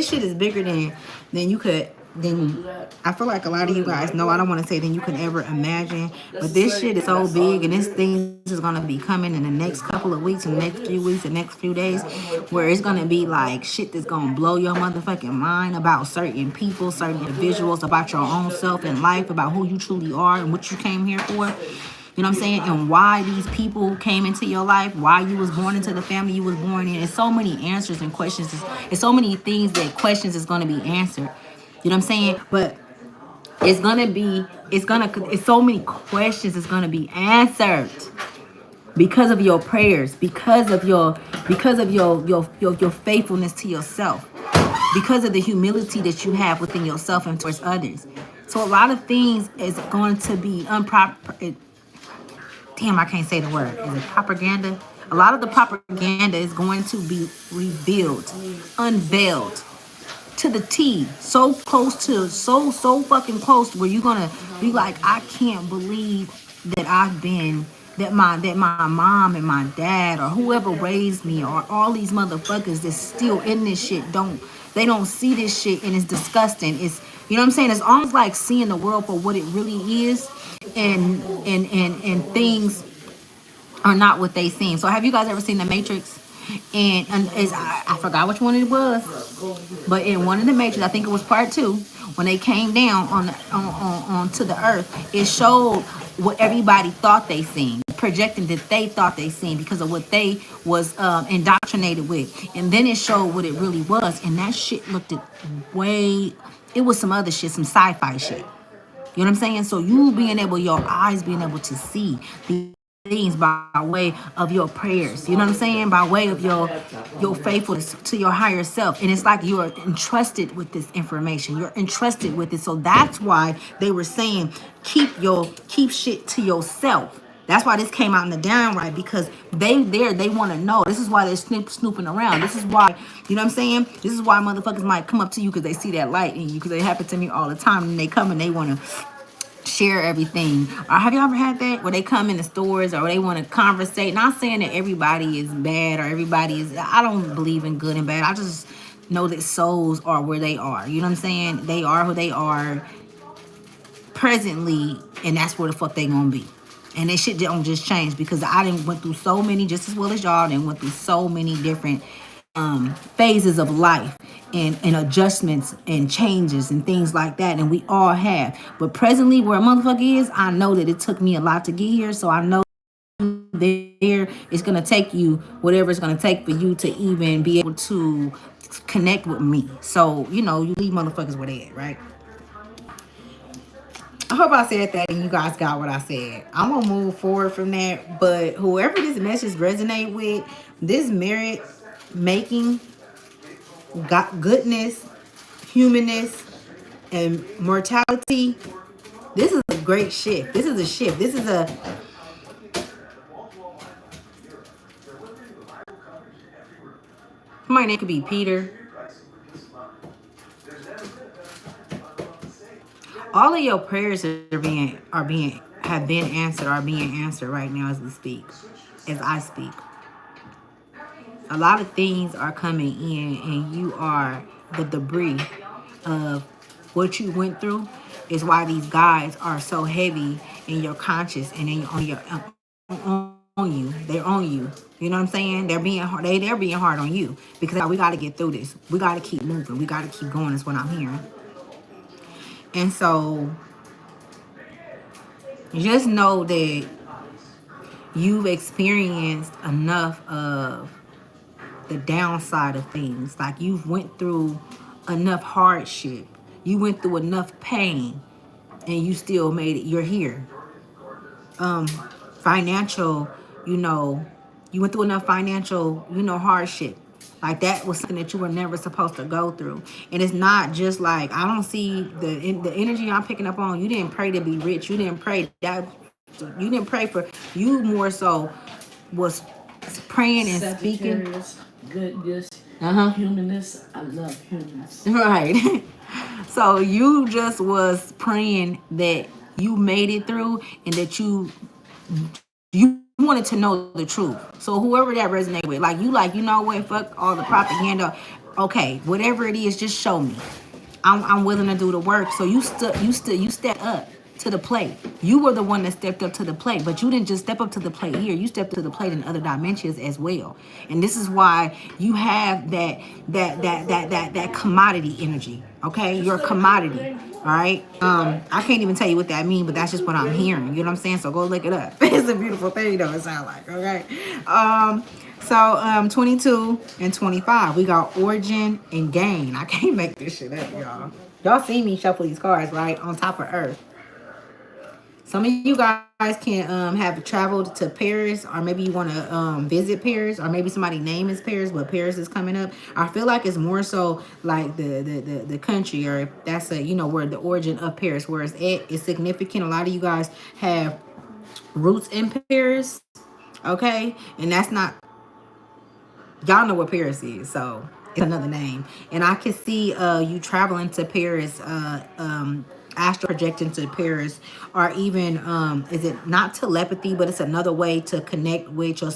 shit is bigger than you could, than I feel like a lot of you guys know. I don't want to say than you could ever imagine, but this shit is so big, and this thing is gonna be coming in the next couple of weeks, the next few weeks, the next few days, where it's gonna be like shit that's gonna blow your motherfucking mind about certain people, certain individuals, about your own self and life, about who you truly are and what you came here for. You know what I'm saying? And why these people came into your life, why you was born into the family you was born in. It's so many answers and questions. It's so many things that questions is going to be answered. You know what I'm saying? But it's so many questions is going to be answered because of your prayers, because of your faithfulness to yourself, because of the humility that you have within yourself and towards others. So a lot of things is going to be improper. Damn, I can't say the word. Is it propaganda? A lot of the propaganda is going to be revealed, unveiled to the T, so close to so fucking close where you're gonna be like, I can't believe that I've been that my mom and my dad or whoever raised me or all these motherfuckers that's still in this shit they don't see this shit and it's disgusting. It's, you know what I'm saying? It's almost like seeing the world for what it really is, and things are not what they seem. So have you guys ever seen The Matrix? And is I forgot which one it was, but in one of the Matrix, I think it was part two, when they came down on to the earth, it showed what everybody thought they seen, projecting that they thought they seen because of what they was indoctrinated with, and then it showed what it really was, and that shit looked at way. It was some other shit, some sci-fi shit. You know what I'm saying? So you being able, your eyes being able to see these things by way of your prayers. You know what I'm saying? By way of your faithfulness to your higher self. And it's like you're entrusted with this information. You're entrusted with it. So that's why they were saying keep shit to yourself. That's why this came out in the downright, because they want to know. This is why they're snooping around. This is why, you know what I'm saying? This is why motherfuckers might come up to you because they see that light in you, because they happen to me all the time, and they come and they want to share everything. Or have you ever had that where they come in the stores or they want to conversate? Not saying that everybody is bad or everybody is, I don't believe in good and bad. I just know that souls are where they are. You know what I'm saying? They are who they are presently, and that's where the fuck they gonna be. And they shit don't just change, because I didn't went through so many, just as well as y'all, and went through so many different phases of life, and adjustments and changes and things like that, and we all have. But presently, where a motherfucker is, I know that it took me a lot to get here, so I know there it's gonna take you whatever it's gonna take for you to even be able to connect with me. So you know, you leave motherfuckers where they at, right? I hope I said that and you guys got what I said. I'm gonna move forward from that. But whoever this message resonate with, this merit making, got goodness, humanness, and mortality. This is a great shift. This is a shift. This is a, somebody name could be Peter. All of your prayers are being have been answered, are being answered right now as we speak, as I speak. A lot of things are coming in, and you are the debris of what you went through. Is why these guides are so heavy in your conscious and in on your on you. They're on you. You know what I'm saying? They're being hard. They're being hard on you, because we got to get through this. We got to keep moving. We got to keep going. Is what I'm hearing. And so just know that you've experienced enough of the downside of things. Like, you've went through enough hardship. You went through enough pain, and you still made it. You're here. Financial, you know, you went through enough financial, hardship. Like, that was something that you were never supposed to go through. And it's not just like, I don't see the energy I'm picking up on. You didn't pray to be rich. You didn't pray that. You didn't pray for. You more so was praying and speaking. Sagittarius, goodness, Uh-huh. humanness. I love humanness. Right. So you just was praying that you made it through, and that you wanted to know the truth. So whoever that resonated with, like, you know what, fuck all the propaganda. Okay, whatever it is, just show me. I'm willing to do the work. So you stepped up to the plate. You were the one that stepped up to the plate, but you didn't just step up to the plate here. You stepped to the plate in other dimensions as well. And this is why you have that commodity energy. Okay, you're a commodity. All right. I can't even tell you what that means, but that's just what I'm hearing. You know what I'm saying? So go look it up. It's a beautiful thing, though. It sounds like. Okay. So 22 and 25, we got origin and gain. I can't make this shit up, y'all. Y'all see me shuffle these cards, right? On top of earth. Some of you guys can have traveled to Paris, or maybe you want to visit Paris, or maybe somebody's name is Paris, but Paris is coming up. I feel like it's more so like the country, or if that's where the origin of Paris, where it's at, is significant. A lot of you guys have roots in Paris. Okay, and that's not, y'all know what Paris is, so it's another name. And I can see you traveling to Paris, astral projecting to Paris, or even is it not telepathy, but it's another way to connect with your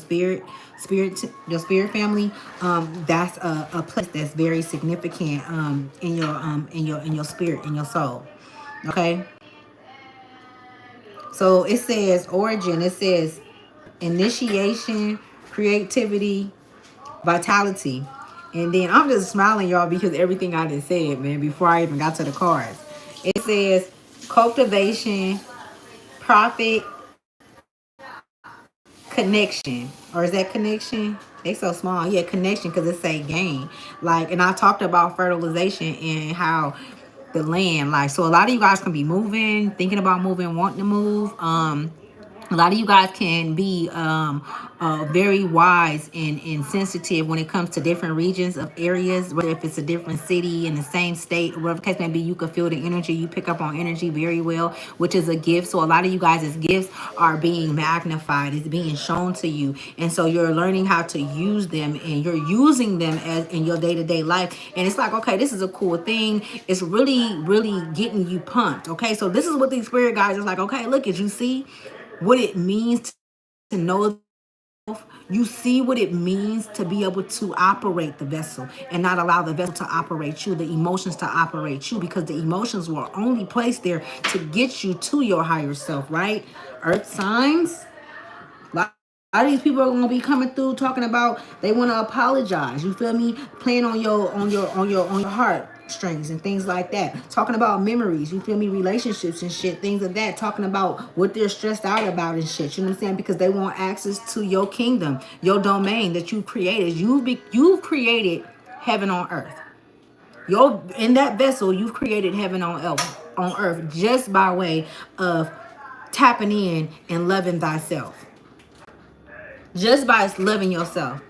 your spirit family. That's a place that's very significant in your spirit, in your soul. Okay, so it says origin. It says initiation, creativity, vitality. And then I'm just smiling, y'all, because everything I just said, man, before I even got to the cards. It says cultivation, profit, connection. Or is that connection? They so small. Yeah, connection, because it say gain. Like, and I talked about fertilization and how the land, like, so a lot of you guys can be moving, thinking about moving, wanting to move. A lot of you guys can be very wise and sensitive when it comes to different regions of areas, whether if it's a different city in the same state, or whatever the case may be. You can feel the energy. You pick up on energy very well, which is a gift. So a lot of you guys' gifts are being magnified. It's being shown to you. And so you're learning how to use them, and you're using them as in your day-to-day life. And it's like, okay, this is a cool thing. It's really, really getting you pumped. Okay, so this is what these spirit guys is like, okay, look, as you see what it means to know, you see what it means to be able to operate the vessel and not allow the vessel to operate you, the emotions to operate you, because the emotions were only placed there to get you to your higher self, right? Earth signs, a lot of these people are gonna be coming through talking about they want to apologize. You feel me? Playing on your heart strings and things like that. Talking about memories. You feel me? Relationships and shit. Things of that. Talking about what they're stressed out about and shit. You know what I'm saying? Because they want access to your kingdom, your domain that you've created. You've created heaven on earth. Your in that vessel, you've created heaven on earth just by way of tapping in and loving thyself. Just by loving yourself,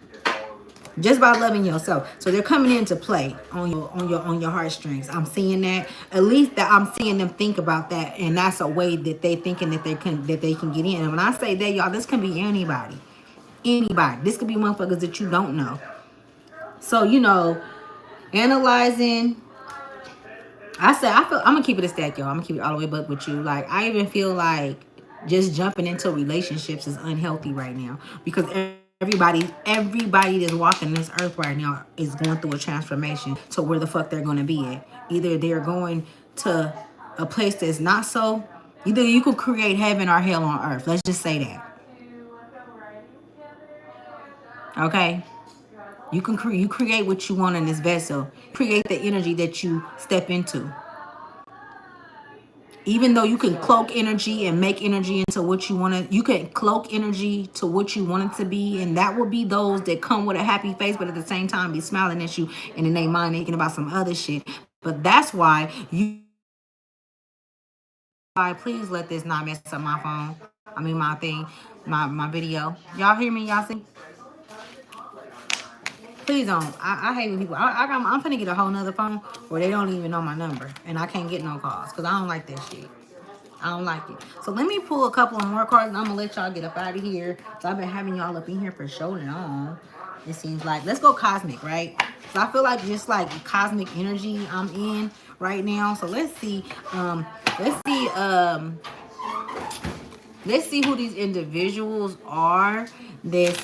just by loving yourself. So they're coming into play on your heartstrings. I'm seeing that. At least that I'm seeing them think about that, and that's a way that they thinking that they can get in. And when I say that, y'all, this can be anybody. This could be motherfuckers that you don't know. So analyzing. I feel I'm gonna keep it a stack, y'all. I'm gonna keep it all the way buck with you. Like, I even feel like just jumping into relationships is unhealthy right now, because everybody that's walking this earth right now is going through a transformation to where the fuck they're gonna be at. Either they're going to a place that's not so. Either you could create heaven or hell on earth. Let's just say that. Okay. You create what you want in this vessel. Create the energy that you step into. Even though you can cloak energy and make energy into what you want to, you can cloak energy to what you want it to be, and that will be those that come with a happy face, but at the same time be smiling at you, and in their mind thinking about some other shit. But that's why please let this not mess up my phone. I mean my thing, my video. Y'all hear me? Y'all see? Please don't. I hate when people. I'm finna get a whole nother phone where they don't even know my number, and I can't get no calls because I don't like that shit. I don't like it. So let me pull a couple of more cards, and I'm gonna let y'all get up out of here. So I've been having y'all up in here for so long. It seems like, let's go cosmic, right? So I feel like just like cosmic energy I'm in right now. So let's see. Let's see. Let's see who these individuals are that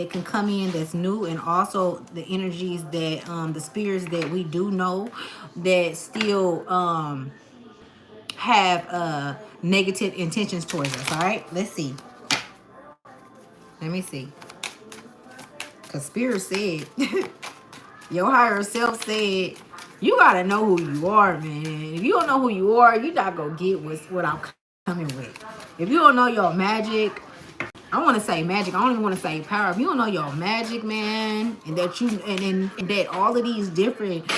can come in that's new, and also the energies that the spirits that we do know that still have negative intentions towards us. All right, let's see. Let me see. Because spirit said, your higher self said, you gotta know who you are, man. If you don't know who you are, you not gonna get what I'm coming with. If you don't know your magic, I want to say magic. I don't even want to say power. If you don't know your magic, man, and that and that all of these different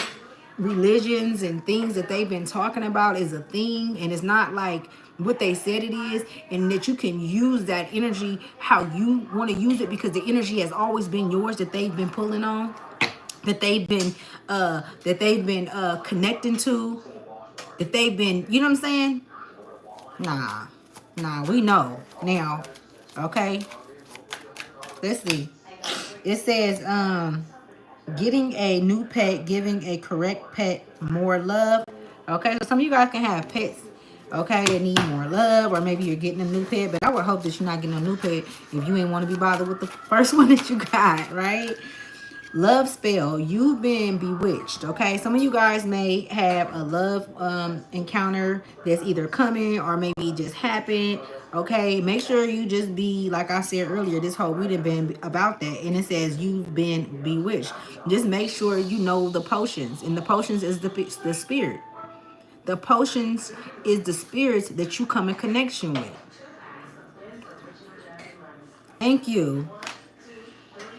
religions and things that they've been talking about is a thing, and it's not like what they said it is, and that you can use that energy how you want to use it, because the energy has always been yours that they've been pulling on, that they've been connecting to, that they've been, you know what I'm saying? Nah, we know now. Okay, let's see. It says, getting a new pet, giving a correct pet more love. Okay, so some of you guys can have pets, okay, that need more love, or maybe you're getting a new pet, but I would hope that you're not getting a new pet if you ain't want to be bothered with the first one that you got, right? Love spell, you've been bewitched. Okay, some of you guys may have a love encounter that's either coming or maybe just happened. Okay, make sure you just be like I said earlier, this whole reading been about that, and it says you've been bewitched. Just make sure you know the potions, and the potions is the spirit. The potions is the spirits that you come in connection with. Thank you.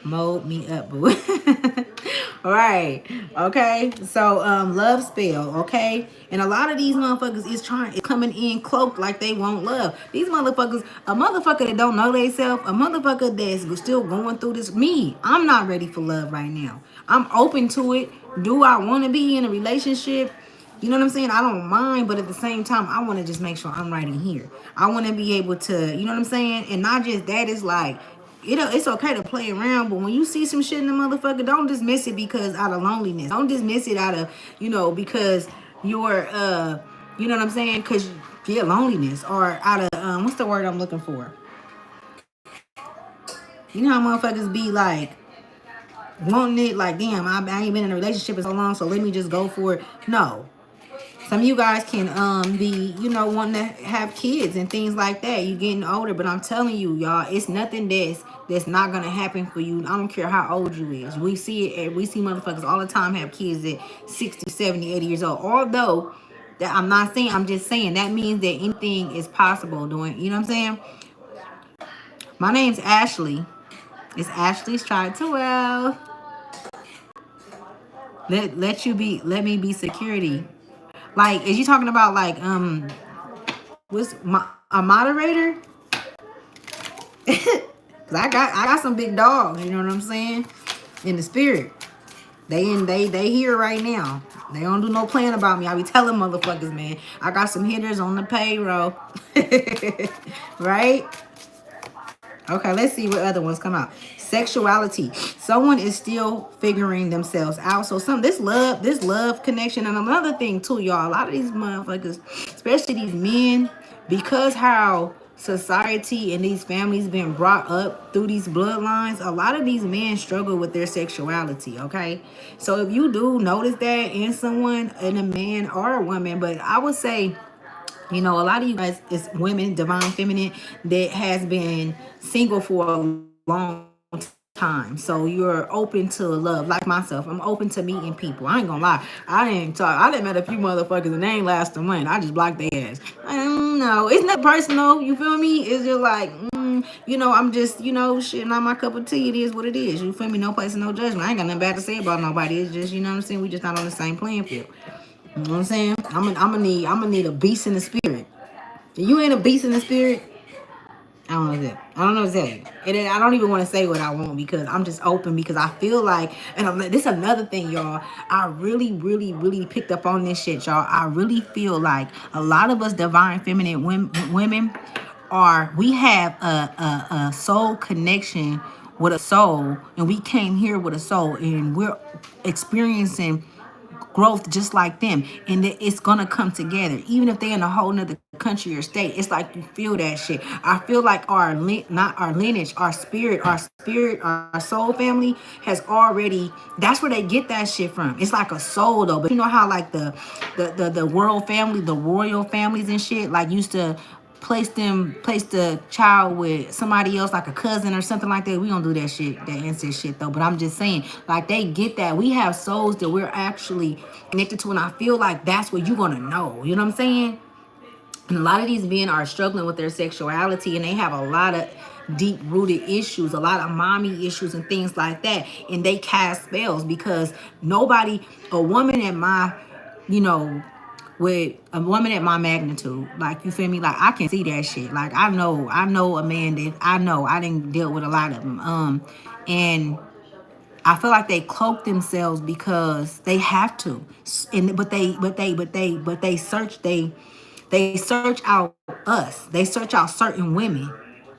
Mold me up, boo. All right. Okay. So love spell, okay? And a lot of these motherfuckers is coming in cloaked like they want love. These motherfuckers, a motherfucker that don't know themselves, a motherfucker that's still going through this. Me, I'm not ready for love right now. I'm open to it. Do I want to be in a relationship? You know what I'm saying? I don't mind, but at the same time, I want to just make sure I'm right in here. I want to be able to, you know what I'm saying? And not just that, it's like, you know, it's okay to play around, but when you see some shit in the motherfucker, don't dismiss it because out of loneliness. Don't dismiss it out of, you know, because you're, you know what I'm saying? Because yeah, loneliness, or out of, what's the word I'm looking for? You know how motherfuckers be like, wanting it, like, damn, I ain't been in a relationship in so long, so let me just go for it. No. Some of you guys can be, you know, wanting to have kids and things like that. You getting older, but I'm telling you, y'all, it's nothing that's not gonna happen for you. I don't care how old you is. We see it. We see motherfuckers all the time have kids at 60, 70, 80 years old. Although that I'm not saying, I'm just saying that means that anything is possible doing. You know what I'm saying? My name's Ashley. It's Ashley's Tried to Well. Let me be security. Like, is you talking about like what's a moderator? Cause I got some big dogs, you know what I'm saying? In the spirit. They here right now. They don't do no playing about me. I be telling motherfuckers, man. I got some hitters on the payroll. Right? Okay, let's see what other ones come out. Sexuality. Someone is still figuring themselves out. So this love connection. And another thing too, y'all. A lot of these motherfuckers, especially these men, because how society and these families been brought up through these bloodlines, a lot of these men struggle with their sexuality. Okay. So if you do notice that in someone, in a man or a woman, but I would say, you know, a lot of you guys is women, divine feminine, that has been single for a long time. So you're open to love. Like myself, I'm open to meeting people. I ain't gonna lie. I didn't met a few motherfuckers and they ain't last a month. I just blocked their ass. I don't know. It's not personal. You feel me? It's just like, you know, I'm just, you know, shit, not my cup of tea. It is what it is. You feel me? No place and no judgment. I ain't got nothing bad to say about nobody. It's just, you know what I'm saying? We just not on the same playing field. You know what I'm saying? I'm gonna need a beast in the spirit. If you ain't a beast in the spirit, I don't know exactly. And then I don't even want to say what I want because I'm just open because I feel like, and this is another thing, y'all. I really, really, really picked up on this shit, y'all. I really feel like a lot of us divine feminine women we have a soul connection with a soul, and we came here with a soul, and we're experiencing growth just like them, and it's gonna come together even if they're in a whole nother country or state. It's like you feel that shit. I feel like not our lineage, our soul family has already, that's where they get that shit from. It's like a soul though, but you know how like the world family, the royal families and shit, like used to place the child with somebody else, like a cousin or something like that. We don't do that shit, that incest shit though. But I'm just saying, like, they get that. We have souls that we're actually connected to, and I feel like that's what you're gonna know. You know what I'm saying? And a lot of these men are struggling with their sexuality, and they have a lot of deep rooted issues, a lot of mommy issues and things like that. And they cast spells because a woman at my, you know, with a woman at my magnitude, like, you feel me? Like, I can see that shit. Like, I know a man that I didn't deal with a lot of them. And I feel like they cloak themselves because they have to, and but they search out us. They search out certain women.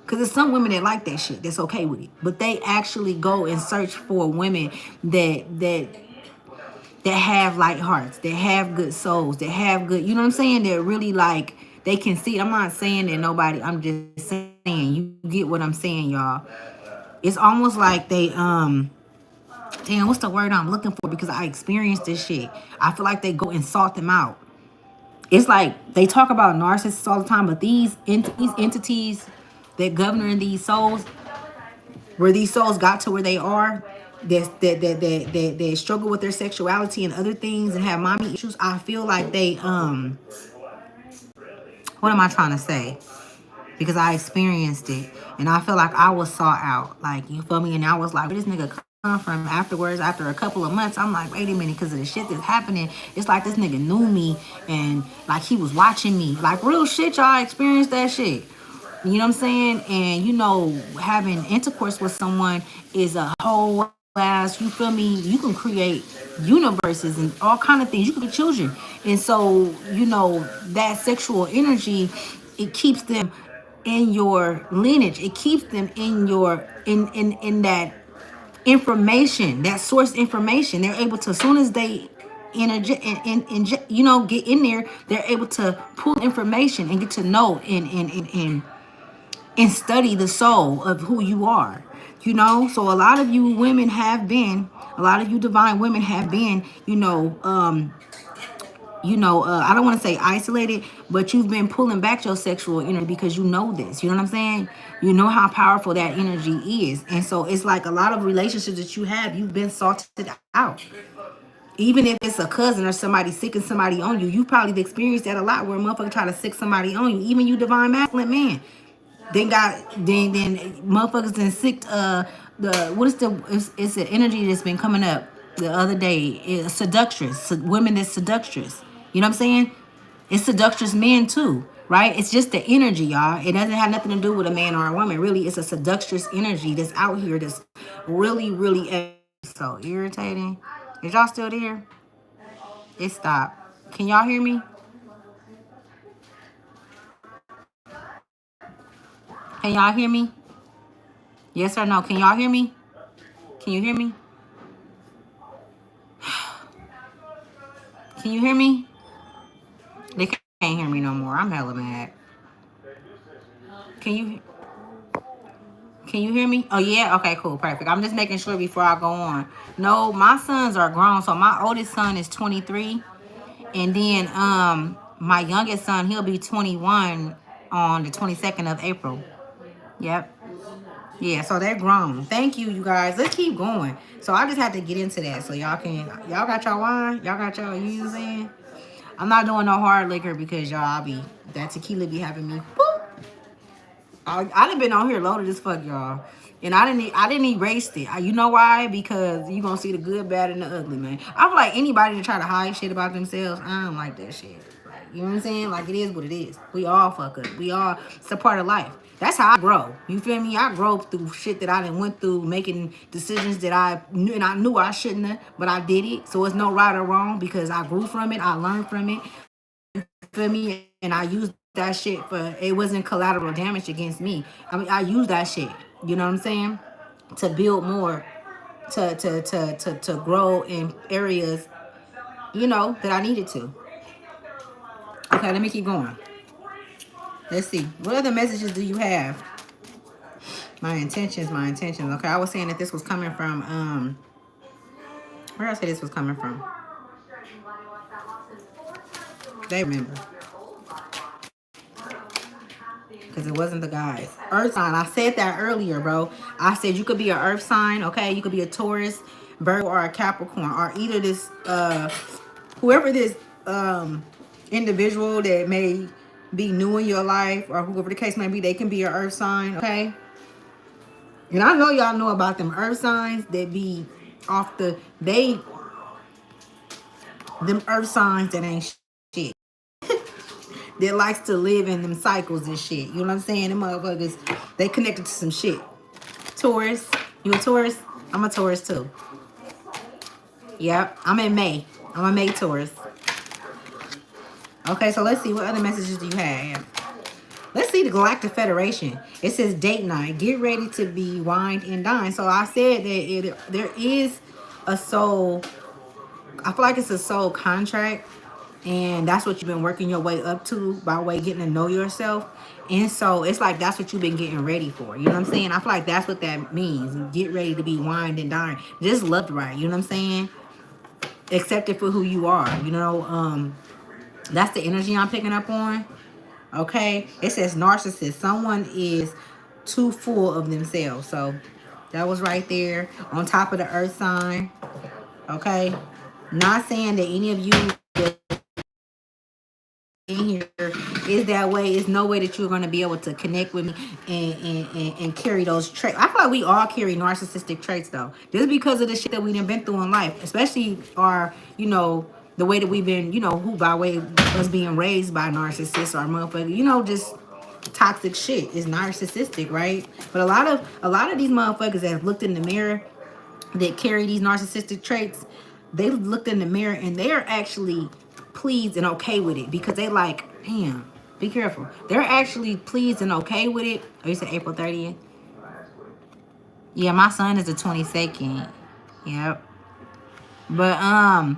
Because there's some women that like that shit, that's okay with it. But they actually go and search for women that have light hearts, that have good souls, that have good, you know what I'm saying? That really like, they can see. I'm not saying that nobody, I'm just saying, you get what I'm saying, y'all. It's almost like they damn, what's the word I'm looking for? Because I experienced this shit. I feel like they go and sort them out. It's like they talk about narcissists all the time, but these entities that govern these souls, where these souls got to where they are, that struggle with their sexuality and other things and have mommy issues, I feel like they what am I trying to say? Because I experienced it and I feel like I was sought out. Like, you feel me? And I was like, where this nigga come from? Afterwards, after a couple of months, I'm like, wait a minute, because of the shit that's happening, it's like this nigga knew me and like he was watching me. Like, real shit, y'all experienced that shit. You know what I'm saying? And you know, having intercourse with someone is a whole ass, you feel me? You can create universes and all kind of things. You can be children. And so, you know, that sexual energy, it keeps them in your lineage. It keeps them in your in that information, that source information. They're able to, as soon as they inject, you know, get in there, they're able to pull information and get to know and study the soul of who you are. You know, so a lot of you women have been, a lot of you divine women have been, I don't want to say isolated, but you've been pulling back your sexual energy because you know this. You know what I'm saying? You know how powerful that energy is. And so it's like a lot of relationships that you have, you've been sorted out. Even if it's a cousin or somebody sicking somebody on you, you probably have experienced that a lot where a motherfucker try to sick somebody on you. Even you divine masculine man. Then motherfuckers then sick the what is the it's the energy that's been coming up the other day. It's seductress, women that's seductress. You know what I'm saying? It's seductress men too, right? It's just the energy, y'all. It doesn't have nothing to do with a man or a woman. Really, it's a seductress energy that's out here that's really so irritating. Is y'all still there? It stopped. Can y'all hear me? Can y'all hear me? Yes or no? Can y'all hear me? Can you hear me? Can you hear me? They can't hear me no more. I'm hella mad. Can you can you hear me? Oh yeah? Okay, cool, perfect. I'm just making sure before I go on. No, my sons are grown. So my oldest son is 23. And then my youngest son, he'll be 21 on the 22nd of April. Yep. Yeah, so they're grown. Thank you, you guys. Let's keep going. So I just had to get into that. So y'all got y'all wine? Y'all got y'all, you know what I'm saying? I'm not doing no hard liquor because that tequila be having me. Boop. I done been on here loaded as fuck, y'all. And I didn't erase it. You know why? Because you gonna see the good, bad, and the ugly, man. I feel like anybody that try to hide shit about themselves, I don't like that shit. Like, you know what I'm saying? Like, it is what it is. We all fuck up. It's a part of life. That's how I grow. You feel me? I grow through shit that I done went through, making decisions that I knew I shouldn't have, but I did it. So it's no right or wrong because I grew from it. I learned from it. Feel me? And I used that shit for, it wasn't collateral damage against me. I mean, I used that shit. You know what I'm saying? To build more, to grow in areas, that I needed to. Okay, let me keep going. Let's see. What other messages do you have? My intentions. Okay, I was saying that this was coming from where I say this was coming from. They remember. Because it wasn't the guys. Earth sign. I said that earlier, bro. I said you could be an earth sign, okay? You could be a Taurus, Virgo, or a Capricorn, or either this whoever this individual that may be new in your life, or whoever the case may be, they can be an earth sign, okay? And I know y'all know about them earth signs that be off them earth signs that ain't shit. That likes to live in them cycles and shit. You know what I'm saying? Them motherfuckers, they connected to some shit. Taurus. You a Taurus? I'm a Taurus too. Yep. I'm in May. I'm a May Taurus. Okay, so let's see. What other messages do you have? Let's see the Galactic Federation. It says date night. Get ready to be wined and dined. So I said that there is a soul. I feel like it's a soul contract, and that's what you've been working your way up to by way of getting to know yourself. And so it's like that's what you've been getting ready for. You know what I'm saying? I feel like that's what that means. Get ready to be wined and dined. Just loved right. You know what I'm saying? Accept it for who you are. You know, that's the energy I'm picking up on. Okay, it says narcissist. Someone is too full of themselves. So that was right there on top of the earth sign. Okay, not saying that any of you in here is that way. It's no way that you're going to be able to connect with me and carry those traits. I feel like we all carry narcissistic traits though, just because of the shit that we done been through in life, especially our, you know, the way that we've been, you know, who by way of us being raised by narcissists or motherfucker, you know, just toxic shit is narcissistic, right? But a lot of these motherfuckers that have looked in the mirror that carry these narcissistic traits, they looked in the mirror and they are actually pleased and okay with it because they like, damn, be careful. They're actually pleased and okay with it. Oh, you said April 30th? Yeah, my son is the 22nd. Yep. But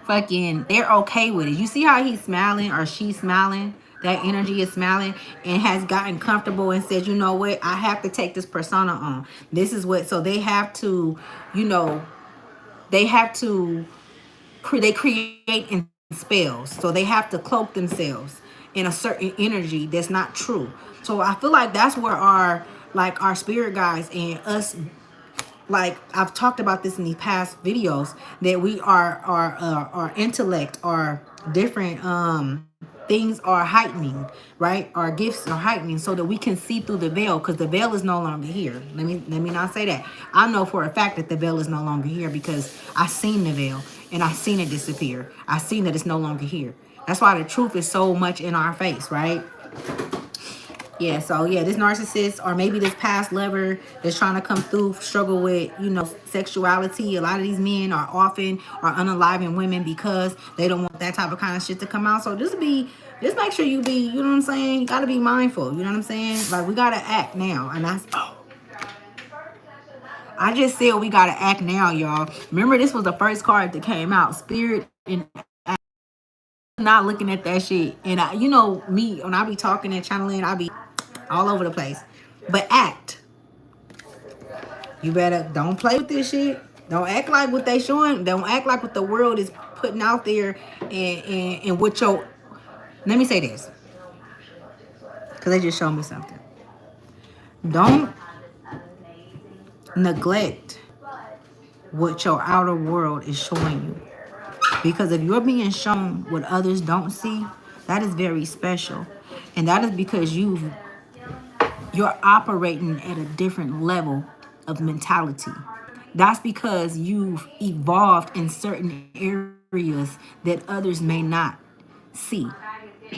fucking they're okay with it. You see how he's smiling or she's smiling? That energy is smiling and has gotten comfortable and said, you know what, I have to take this persona on. This is what, so they have to, you know, they have to, they create in spells. So they have to cloak themselves in a certain energy that's not true. So I feel like that's where our, like our spirit guides and us, like I've talked about this in these past videos, that we are our intellect, our different things are heightening, right? Our gifts are heightening so that we can see through the veil, because the veil is no longer here. Let me not say that. I know for a fact that the veil is no longer here because I seen the veil and I seen it disappear. I seen that it's no longer here. That's why the truth is so much in our face, right? Yeah, so yeah, this narcissist or maybe this past lover that's trying to come through, struggle with, you know, sexuality. A lot of these men are often are unaliving women because they don't want that type of kind of shit to come out. So just make sure you be, you know what I'm saying? You gotta be mindful, you know what I'm saying? Like we gotta act now. And I just said we gotta act now, y'all. Remember, this was the first card that came out. Spirit and not looking at that shit. And I, you know me, when I be talking and channeling, I be all over the place. But act. You better don't play with this shit. Don't act like what they showing. Don't act like what the world is putting out there and what your, let me say this. Because they just showed me something. Don't neglect what your outer world is showing you. Because if you're being shown what others don't see, that is very special. And that is because you're operating at a different level of mentality. That's because you've evolved in certain areas that others may not see.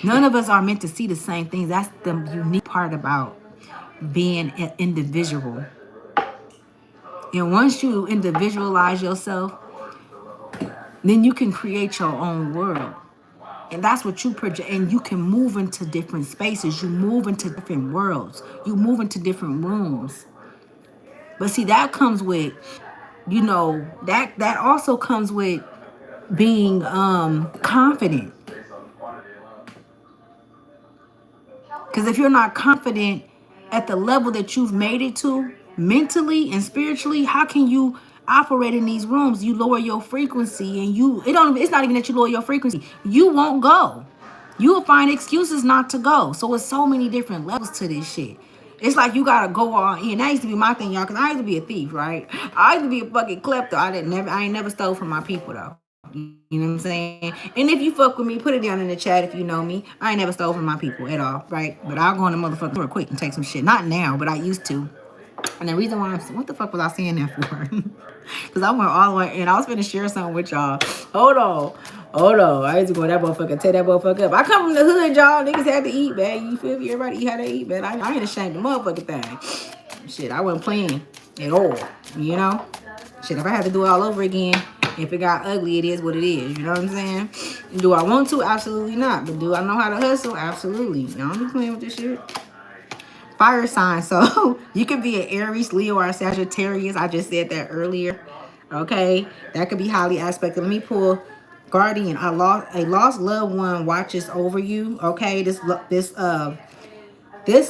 None of us are meant to see the same things. That's the unique part about being an individual. And once you individualize yourself, then you can create your own world. And that's what you project. And you can move into different spaces. You move into different worlds. You move into different rooms. But see, that comes with, you know, that also comes with being confident. Because if you're not confident at the level that you've made it to, mentally and spiritually, how can you operate in these rooms? You lower your frequency, and it's not even that you lower your frequency. You won't go. You will find excuses not to go. So it's so many different levels to this shit. It's like you gotta go all in. That used to be my thing, y'all, because I used to be a thief, right? I used to be a fucking klepto. I ain't never stole from my people though. You know what I'm saying? And if you fuck with me, put it down in the chat if you know me. I ain't never stole from my people at all, right? But I'll go in the motherfucker real quick and take some shit. Not now, but I used to. And the reason why what the fuck was I saying that for? Because I went all the way, and I was finna share something with y'all. Hold on. I used to go that motherfucker, tear that motherfucker up. I come from the hood, y'all. Niggas had to eat, man. You feel me? Everybody eat how they eat, man. I ain't ashamed of the motherfucking thing. Shit, I wasn't playing at all, you know? Shit, if I had to do it all over again, If it got ugly, it is what it is. You know what I'm saying? Do I want to? Absolutely not. But do I know how to hustle? Absolutely. Y'all don't be playing with this shit. Fire sign. So you could be an Aries, Leo, or a Sagittarius. I just said that earlier. Okay. That could be highly aspected. Let me pull Guardian. A lost loved one watches over you. Okay. This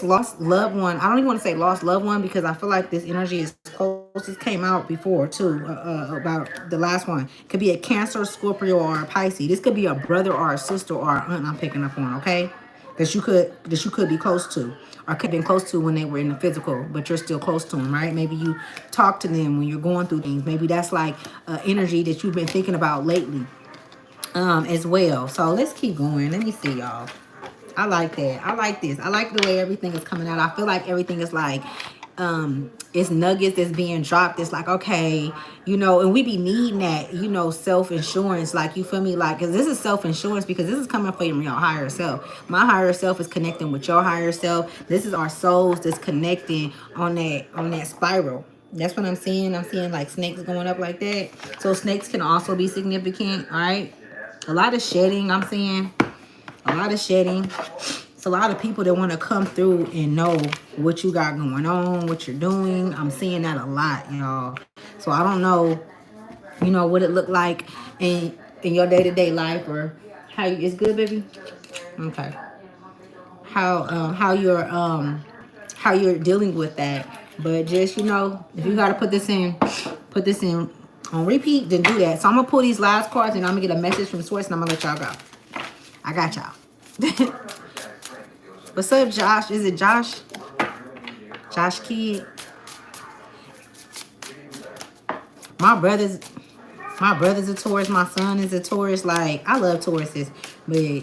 lost loved one, I don't even want to say lost loved one because I feel like this energy is close. This came out before too, about the last one. Could be a Cancer, Scorpio, or a Pisces. This could be a brother or a sister or an aunt I'm picking up on, okay? That you could be close to, or could have been close to when they were in the physical, but you're still close to them, right? Maybe you talk to them when you're going through things. Maybe that's like energy that you've been thinking about lately, as well. So let's keep going. Let me see, y'all. I like that. I like this. I like the way everything is coming out. I feel like everything is like, it's nuggets that's being dropped. It's like, okay, and we be needing that, self-insurance. Like, you feel me? Like, because this is self-insurance, because this is coming from your higher self. My higher self is connecting with your higher self. This is our souls that's connecting on that spiral. That's what I'm seeing. I'm seeing like snakes going up like that. So snakes can also be significant, all right? A lot of shedding, I'm seeing. A lot of shedding. It's a lot of people that want to come through and know what you got going on, what you're doing. I'm seeing that a lot, y'all. So I don't know, what it looked like in your day-to-day life, or how you, it's good, baby? Okay. How you're dealing with that. But just, if you gotta put this in on repeat, then do that. So I'm gonna pull these last cards and I'm gonna get a message from source and I'm gonna let y'all go. I got y'all. What's up, Josh? Is it Josh? Josh Kid. My brother's my brother's a Taurus. My son is a Taurus. Like, I love Tauruses, but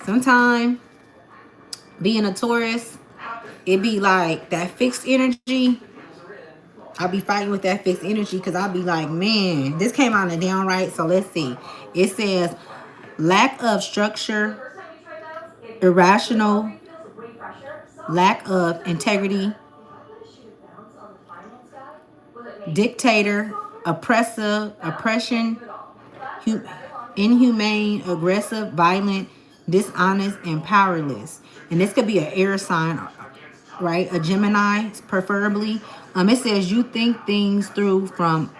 sometimes being a Taurus, it be like that fixed energy. I'll be fighting with that fixed energy because I'll be like, man, this came out in the downright. So let's see. It says lack of structure, irrational, lack of integrity, dictator, oppression, inhumane, aggressive, violent, dishonest, and powerless. And this could be an air sign, right? A Gemini, preferably. It says you think things through from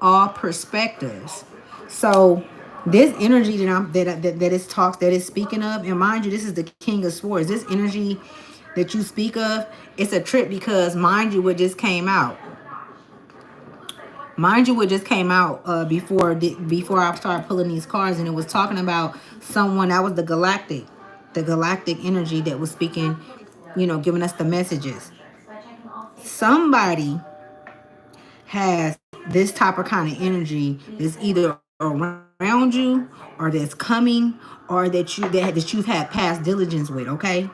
all perspectives. So this energy that is speaking of, and mind you, this is the King of Swords. This energy that you speak of, it's a trip because, mind you, what just came out. Mind you, what just came out before I started pulling these cards, and it was talking about someone that was the galactic energy that was speaking, giving us the messages. Somebody has this type of kind of energy that's either around you, or that's coming, or that you've had past diligence with. Okay.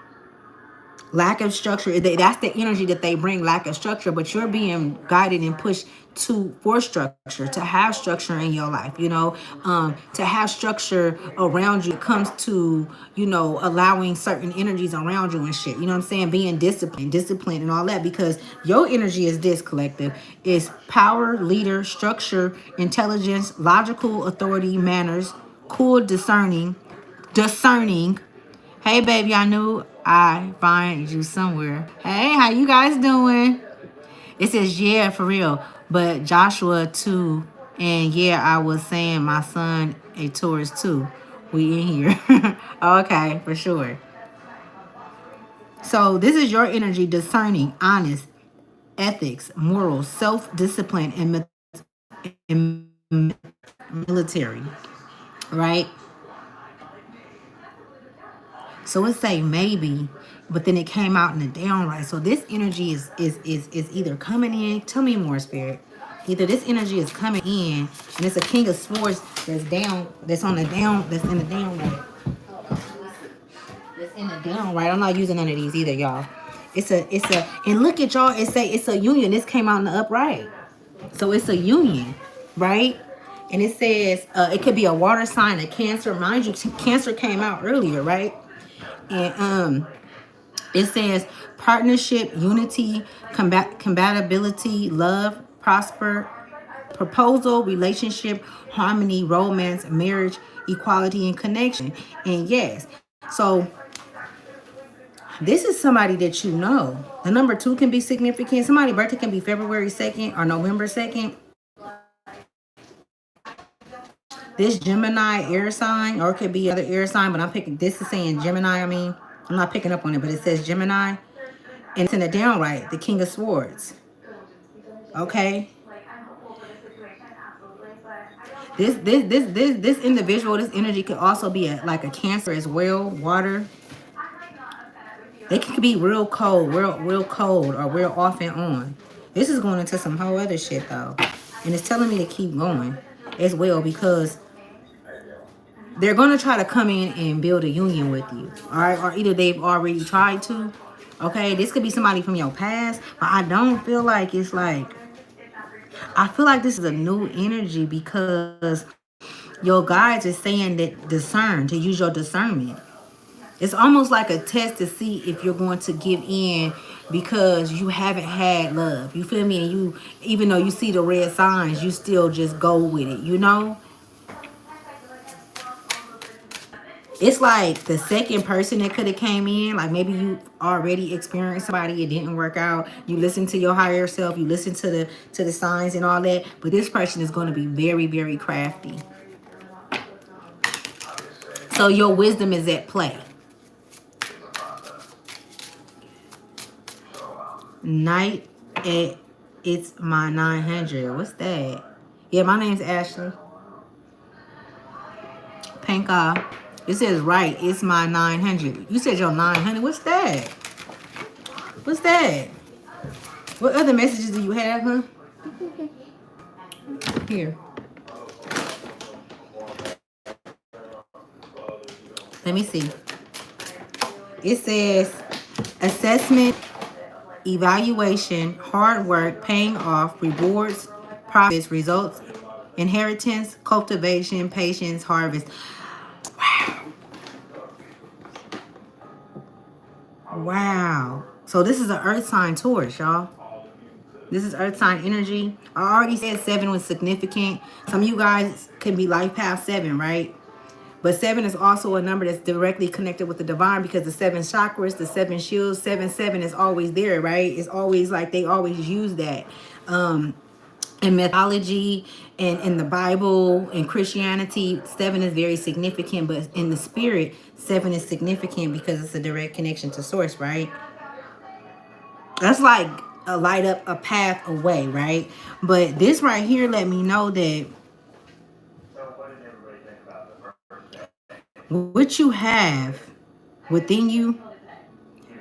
Lack of structure, that's the energy that they bring, lack of structure, but you're being guided and pushed for structure, to have structure in your life, to have structure around you. It comes to, allowing certain energies around you and shit, you know what I'm saying, being disciplined and all that, because your energy is this, collective, is power, leader, structure, intelligence, logical, authority, manners, cool, discerning. Hey, baby, I knew I find you somewhere. Hey, how you guys doing? It says, yeah, for real. But Joshua, too. And yeah, I was saying my son, a Taurus, too. We in here. Okay, for sure. So this is your energy: discerning, honest, ethics, morals, self-discipline, and military, right? So it say maybe, but then it came out in the downright. So this energy is either coming in. Tell me more, spirit. Either this energy is coming in, and it's a King of Swords that's down, that's on the down, that's in the downright. That's in the downright. I'm not using none of these either, y'all. And look at y'all. It's a union. This came out in the upright. So it's a union, right? And it says it could be a water sign, a Cancer. Mind you, Cancer came out earlier, right? And it says partnership, unity, compatibility, love, prosper, proposal, relationship, harmony, romance, marriage, equality, and connection. And yes, so this is somebody that you know. The number 2 can be significant. Somebody's birthday can be February 2nd or November 2nd. This Gemini air sign, or it could be other air sign, but I'm picking, this is saying Gemini, I mean. I'm not picking up on it, but it says Gemini. And it's in the downright, the King of Swords. Okay? This individual, this energy could also be like a Cancer as well, water. They can be real cold, real cold, or real off and on. This is going into some whole other shit though. And it's telling me to keep going as well, because they're going to try to come in and build a union with you. All right? Or either they've already tried to. Okay? This could be somebody from your past. But I don't feel like it's like, I feel like this is a new energy, because your guides are saying that discern, to use your discernment. It's almost like a test to see if you're going to give in, because you haven't had love. You feel me? And you, even though you see the red signs, you still just go with it, you know? It's like the second person that could have came in, like maybe you already experienced somebody, it didn't work out. You listen to your higher self, you listen to the signs and all that. But this person is going to be very, very crafty. So your wisdom is at play. Night at It's My 900. What's that? Yeah, my name's Ashley. Pink eye. It says right, it's my 900. You said your 900. What's that? What's that? What other messages do you have, huh? Here. Let me see. It says assessment, evaluation, hard work, paying off, rewards, profits, results, inheritance, cultivation, patience, harvest. Wow. Wow. So this is an earth sign Taurus, y'all. This is earth sign energy. I already said 7 was significant. Some of you guys can be life path 7, right? But 7 is also a number that's directly connected with the divine, because the 7 chakras, the 7 shields, 7 is always there, right? It's always like they always use that. In mythology and in the Bible and Christianity, 7 is very significant. But in the spirit, 7 is significant because it's a direct connection to source, right? That's like a light up a path away, right? But this right here let me know that what you have within you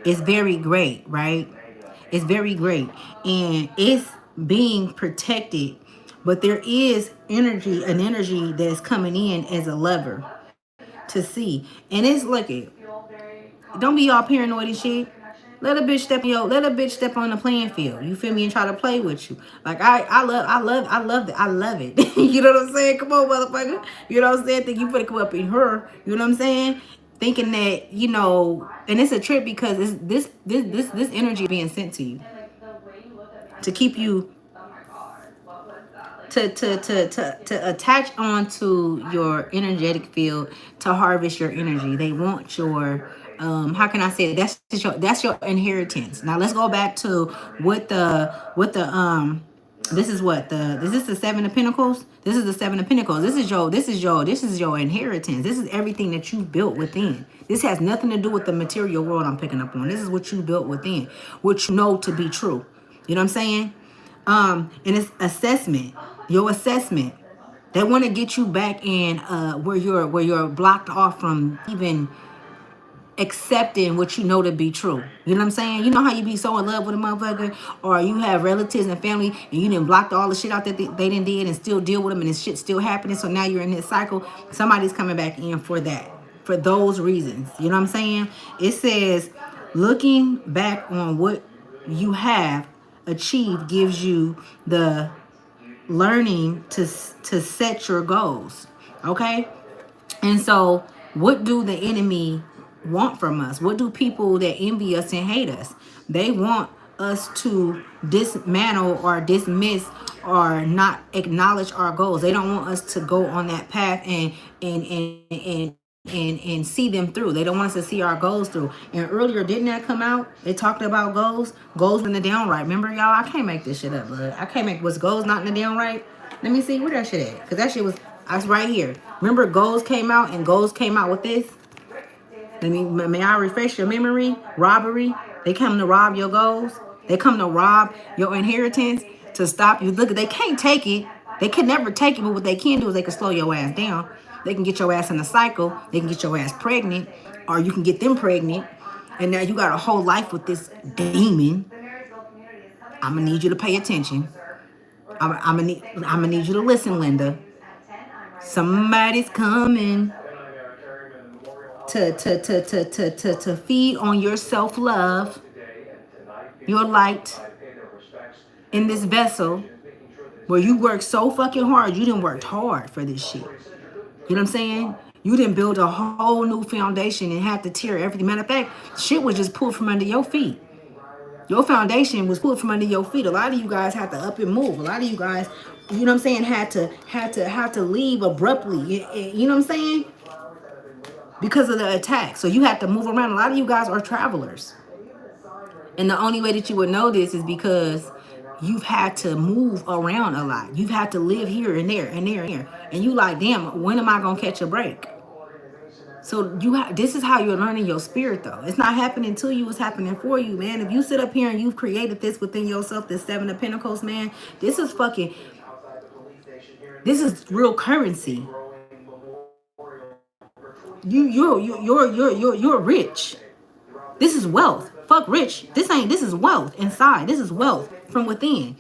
is very great, right? It's very great. And it's being protected. But there is energy, an energy that's coming in as a lover to see. And it's looking. Don't be all paranoid and shit. Let a bitch step on the playing field. You feel me? And try to play with you. Like I love it. You know what I'm saying? Come on, motherfucker. You know what I'm saying? Think you finna come up in her. You know what I'm saying? Thinking that, you know, and it's a trip, because it's this energy being sent to you to keep you to attach onto your energetic field, to harvest your energy. They want your how can I say it? That's your inheritance. Now let's go back to what the this is what the is this the 7 of Pentacles? This is the 7 of Pentacles. This is your inheritance. This is everything that you built within. This has nothing to do with the material world I'm picking up on. This is what you built within, what you know to be true. You know what I'm saying? And it's assessment, your assessment. They want to get you back in where you're blocked off from even accepting what you know to be true. You know what I'm saying? You know how you be so in love with a motherfucker, or you have relatives and family and you didn't block all the shit out that they didn't did and still deal with them, and this shit still happening. So now you're in this cycle. Somebody's coming back in for that, for those reasons. You know what I'm saying? It says looking back on what you have achieved gives you the learning to set your goals. Okay? And so what do the enemy want from us? What do people that envy us and hate us? They want us to dismantle or dismiss or not acknowledge our goals. They don't want us to go on that path and see them through. They don't want us to see our goals through. And earlier, didn't that come out? They talked about goals. Goals were in the downright. Remember, y'all? I can't make this shit up, bud. I can't make was goals not in the downright. Let me see where that shit at, cause that shit was. I was right here. Remember, goals came out and goals came out with this. Let me may I refresh your memory? Robbery. They come to rob your goals. They come to rob your inheritance to stop you. Look, they can't take it. They can never take it, but what they can do is they can slow your ass down. They can get your ass in a cycle. They can get your ass pregnant, or you can get them pregnant. And now you got a whole life with this demon. I'm gonna need you to pay attention. I'm gonna need you to listen, Linda. Somebody's coming to feed on your self-love, your light in this vessel where you work so fucking hard. You didn't work hard for this shit. You know what I'm saying? You didn't build a whole new foundation and had to tear everything. Matter of fact, shit was just pulled from under your feet. Your foundation was pulled from under your feet. A lot of you guys had to up and move. A lot of you guys, you know what I'm saying, had to leave abruptly. You know what I'm saying? Because of the attack. So you have to move around. A lot of you guys are travelers. And the only way that you would know this is because you've had to move around a lot. You've had to live here and there and there and there. And you like, damn, when am I going to catch a break? So this is how you're learning your spirit, though. It's not happening to you. It's happening for you, man. If you sit up here and you've created this within yourself, this Seven of Pentacles, man, this is real currency. You're rich. This is wealth. Fuck rich. This is wealth inside. This is wealth from within.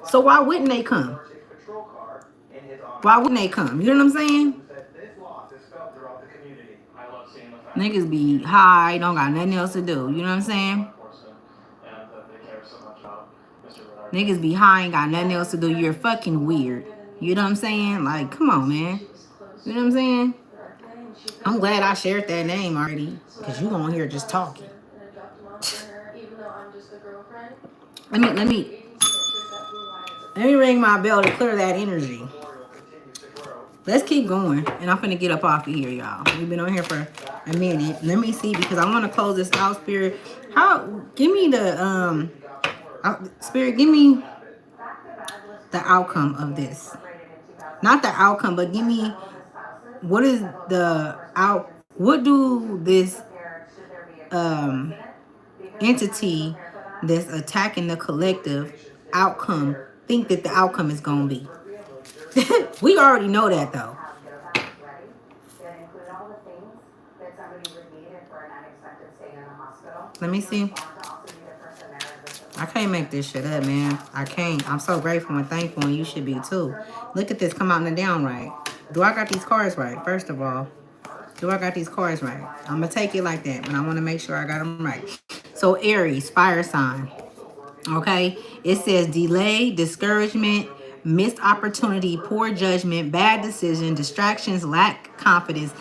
So why wouldn't they come? Why wouldn't they come? You know what I'm saying? Niggas be high, don't got nothing else to do. You know what I'm saying? Niggas be high, ain't got nothing else to do. You're fucking weird. You know what I'm saying? Like, come on, man. You know what I'm saying? I'm glad I shared that name already, because you on here just talking. Let me ring my bell to clear that energy. Let's keep going, and I'm finna get up off of here, y'all. We've been on here for a minute. Let me see, because I want to close this out, Spirit. Give me the Spirit, give me the outcome of this. Not the outcome, but give me what do this entity that's attacking the collective outcome think that the outcome is gonna be. We already know that, though. Let me see. I can't make this shit up, man. I can't. I'm so grateful and thankful, and you should be too. Look at this come out in the down right. Do I got these cards right? First of all, do I got these cards right? I'm gonna take it like that, but I want to make sure I got them right. So Aries, fire sign. Okay, it says delay, discouragement, missed opportunity, poor judgment, bad decision, distractions, lack confidence,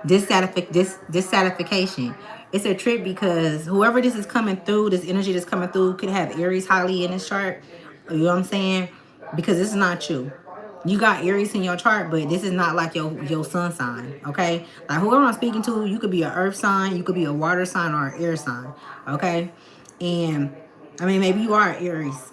dissatisfaction. It's a trip because whoever this is coming through, this energy that's coming through, could have Aries highly in his chart. You know what I'm saying? Because this is not you. You got Aries in your chart, but this is not like your sun sign, okay? Like whoever I'm speaking to, you could be an earth sign, you could be a water sign, or an air sign, okay? And I mean, maybe you are Aries,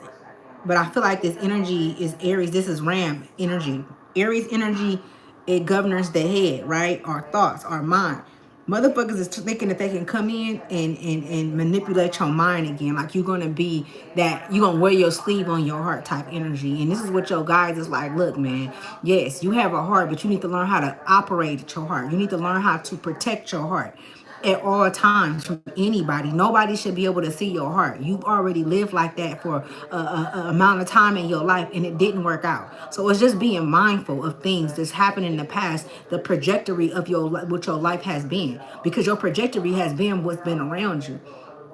but I feel like this energy is Aries. This is Ram energy. Aries energy, it governs the head, right? Our thoughts, our mind. Motherfuckers is thinking that they can come in and manipulate your mind again. Like you're going to be that, you're going to wear your sleeve on your heart type energy. And this is what your guides is like, look, man, yes, you have a heart, but you need to learn how to operate your heart. You need to learn how to protect your heart at all times from anybody. Nobody should be able to see your heart. You've already lived like that for a amount of time in your life, and it didn't work out. So it's just being mindful of things that's happened in the past, the trajectory of what your life has been, because your trajectory has been what's been around you.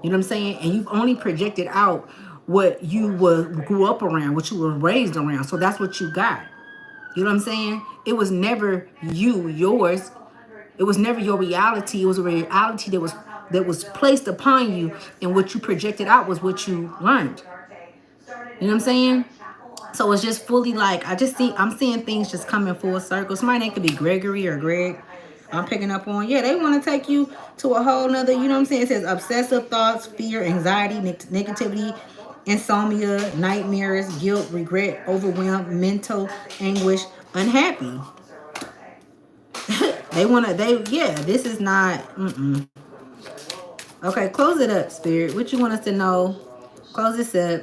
You know what I'm saying? And you've only projected out what you grew up around, what you were raised around. So that's what you got. You know what I'm saying? It was never yours. It was never your reality. It was a reality that was that was placed upon you, and what you projected out was what you learned. You know what I'm saying? So it's just fully like I'm seeing things just coming full circle. Somebody name could be Gregory or Greg. I'm picking up on, yeah, they want to take you to a whole nother, you know what I'm saying? It says obsessive thoughts, fear, anxiety, negativity, insomnia, nightmares, guilt, regret, overwhelm, mental anguish, unhappy. This is not, Okay, close it up, Spirit. What you want us to know? Close this up.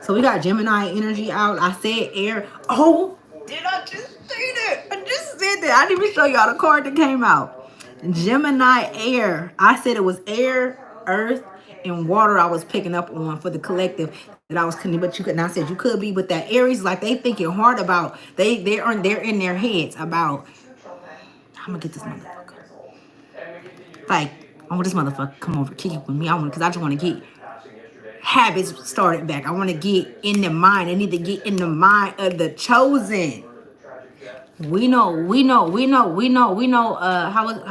So we got Gemini energy out. I said air. Oh, did I just say that? I just said that. I didn't even show y'all the card that came out. Gemini air. I said it was air, earth, and water I was picking up on for the collective that I was connecting, but you could not said you could be, but that Aries, like they thinking hard about, they're in their heads about, I'm gonna get this motherfucker. Like, I want this motherfucker come over, kick it with me. Because I just want to get habits started back. I want to get in the mind. I need to get in the mind of the chosen. How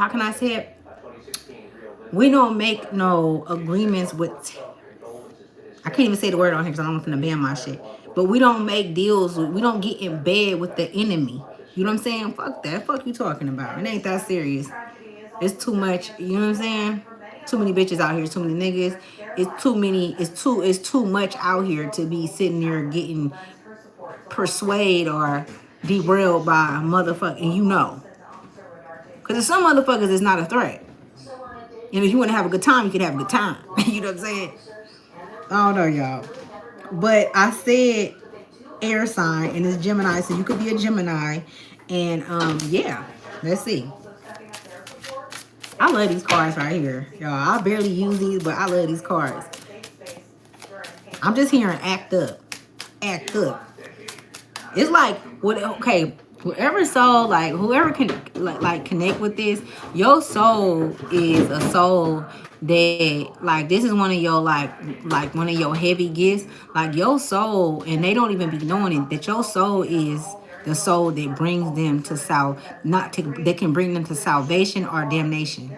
can I say it? We don't make no agreements with, I can't even say the word on here because I don't want them to ban my shit. But we don't make deals. We don't get in bed with the enemy. You know what I'm saying? Fuck that. Fuck you talking about. It ain't that serious. It's too much. You know what I'm saying? Too many bitches out here. Too many niggas. It's too many. It's too much out here to be sitting there getting persuaded or derailed by a motherfucker. And you know. Because there's some motherfuckers it's not a threat. And if you want to have a good time, you can have a good time. You know what I'm saying? I don't know, y'all. But I said air sign and it's Gemini, so you could be a Gemini. And yeah, let's see. I love these cards right here, y'all. I barely use these, but I love these cards. I'm just hearing act up. Act up. It's like whoever soul, like whoever can like connect with this, your soul is a soul that like this is one of your like one of your heavy gifts. Like your soul, and they don't even be knowing it, that your soul is the soul that brings them to that can bring them to salvation or damnation.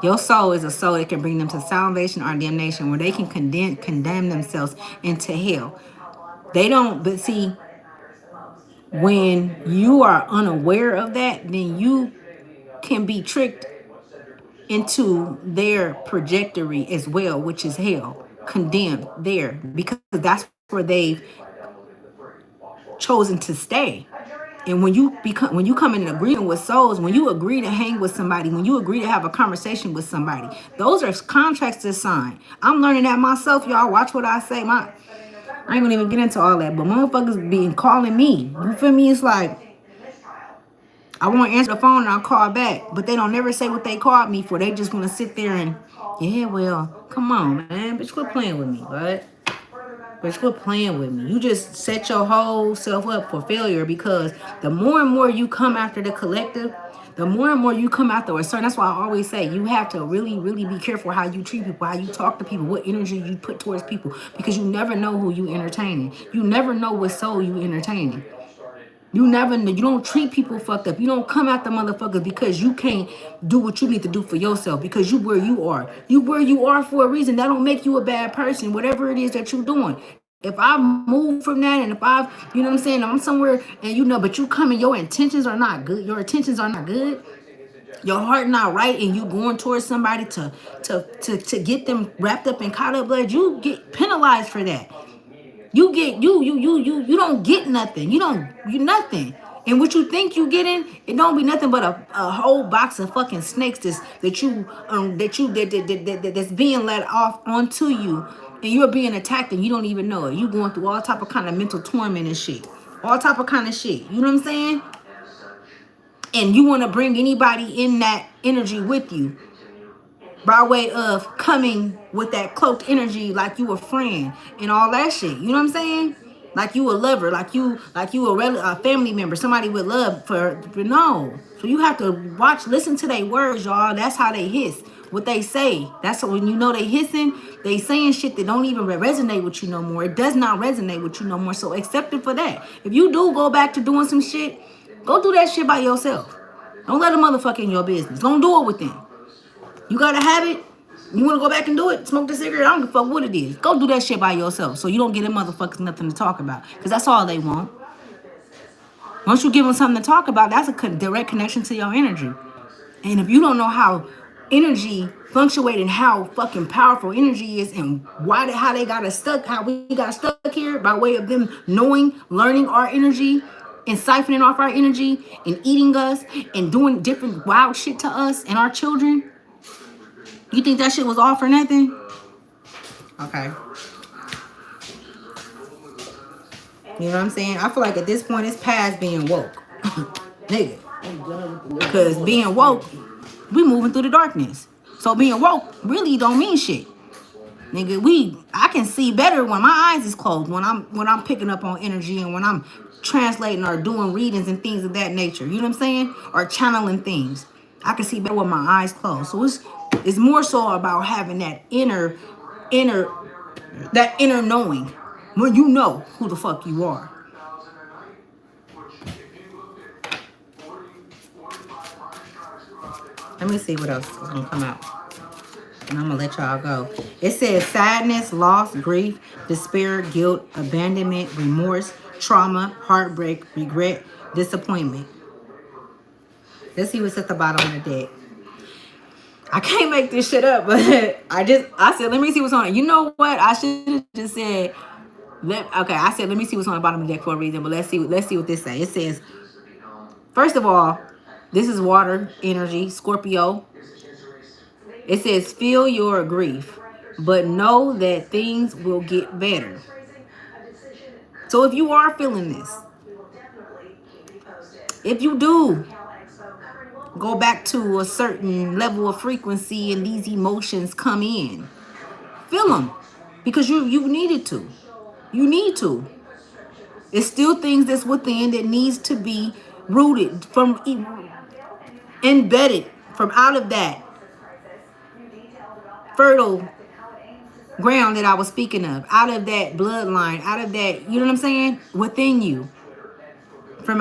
Your soul is a soul that can bring them to salvation or damnation, where they can condemn themselves into hell. They don't, but see, when you are unaware of that, then you can be tricked into their trajectory as well, which is hell, condemned there, because that's where they've chosen to stay. And when you come in agreement with souls, when you agree to hang with somebody, when you agree to have a conversation with somebody, those are contracts to sign. I'm learning that myself, y'all. Watch what I say. I ain't gonna even get into all that, but motherfuckers being calling me. You feel me? It's like I won't answer the phone and I'll call back, but they don't never say what they called me for. They just want to sit there and, yeah, well, come on, man, bitch, quit playing with me, right? Bitch, quit playing with me. You just set your whole self up for failure, because the more and more you come after the collective, the more and more you come after a certain. That's why I always say you have to really, really be careful how you treat people, how you talk to people, what energy you put towards people, because you never know who you entertaining. You never know what soul you entertaining. You never know. You don't treat people fucked up. You don't come at the motherfuckers because you can't do what you need to do for yourself, because you where you are. You where you are for a reason. That don't make you a bad person, whatever it is that you're doing. If I move from that, and if you know what I'm saying, I'm somewhere and but you come and your intentions are not good. Your intentions are not good. Your heart not right, and you going towards somebody to get them wrapped up in caught up blood, you get penalized for that. You don't get nothing. You nothing. And what you think you getting, it don't be nothing but a whole box of fucking snakes that's being let off onto you, and you're being attacked and you don't even know it. You going through all type of kind of mental torment and shit. All type of kind of shit. You know what I'm saying? And you want to bring anybody in that energy with you, by way of coming with that cloaked energy, like you a friend and all that shit. You know what I'm saying? Like you a lover, like you a family member, somebody with love for no. So you have to listen to their words, y'all. That's how they hiss. What they say. That's when you know they hissing. They saying shit that don't even resonate with you no more. It does not resonate with you no more. So accept it for that. If you do go back to doing some shit, go do that shit by yourself. Don't let a motherfucker in your business. Don't do it with them. You got a habit? You want to go back and do it? Smoke the cigarette? I don't give a fuck what it is. Go do that shit by yourself so you don't get them motherfuckers nothing to talk about. Because that's all they want. Once you give them something to talk about, that's a direct connection to your energy. And if you don't know how energy fluctuates and how fucking powerful energy is and how they got us stuck, how we got stuck here by way of them knowing, learning our energy and siphoning off our energy and eating us and doing different wild shit to us and our children, you think that shit was all for nothing? Okay. You know what I'm saying? I feel like at this point it's past being woke. Nigga. Because being woke, we moving through the darkness. So being woke really don't mean shit. Nigga, I can see better when my eyes is closed, when I'm picking up on energy and when I'm translating or doing readings and things of that nature. You know what I'm saying? Or channeling things. I can see better with my eyes closed. So it's more so about having that inner knowing when you know who the fuck you are. Let me see what else is gonna come out. And I'm gonna let y'all go. It says sadness, loss, grief, despair, guilt, abandonment, remorse, trauma, heartbreak, regret, disappointment. Let's see what's at the bottom of the deck. I can't make this shit up, but I said, let me see what's on it. You know what? I should have just said, I said, let me see what's on the bottom of the deck for a reason, but let's see what this says. It says, first of all, this is water energy, Scorpio. It says, feel your grief, but know that things will get better. So if you are feeling this, if you do go back to a certain level of frequency and these emotions come in, feel them because you needed to. You need to. It's still things that's within that needs to be rooted from, embedded from out of that fertile ground that I was speaking of, out of that bloodline, out of that, you know what I'm saying, within you, because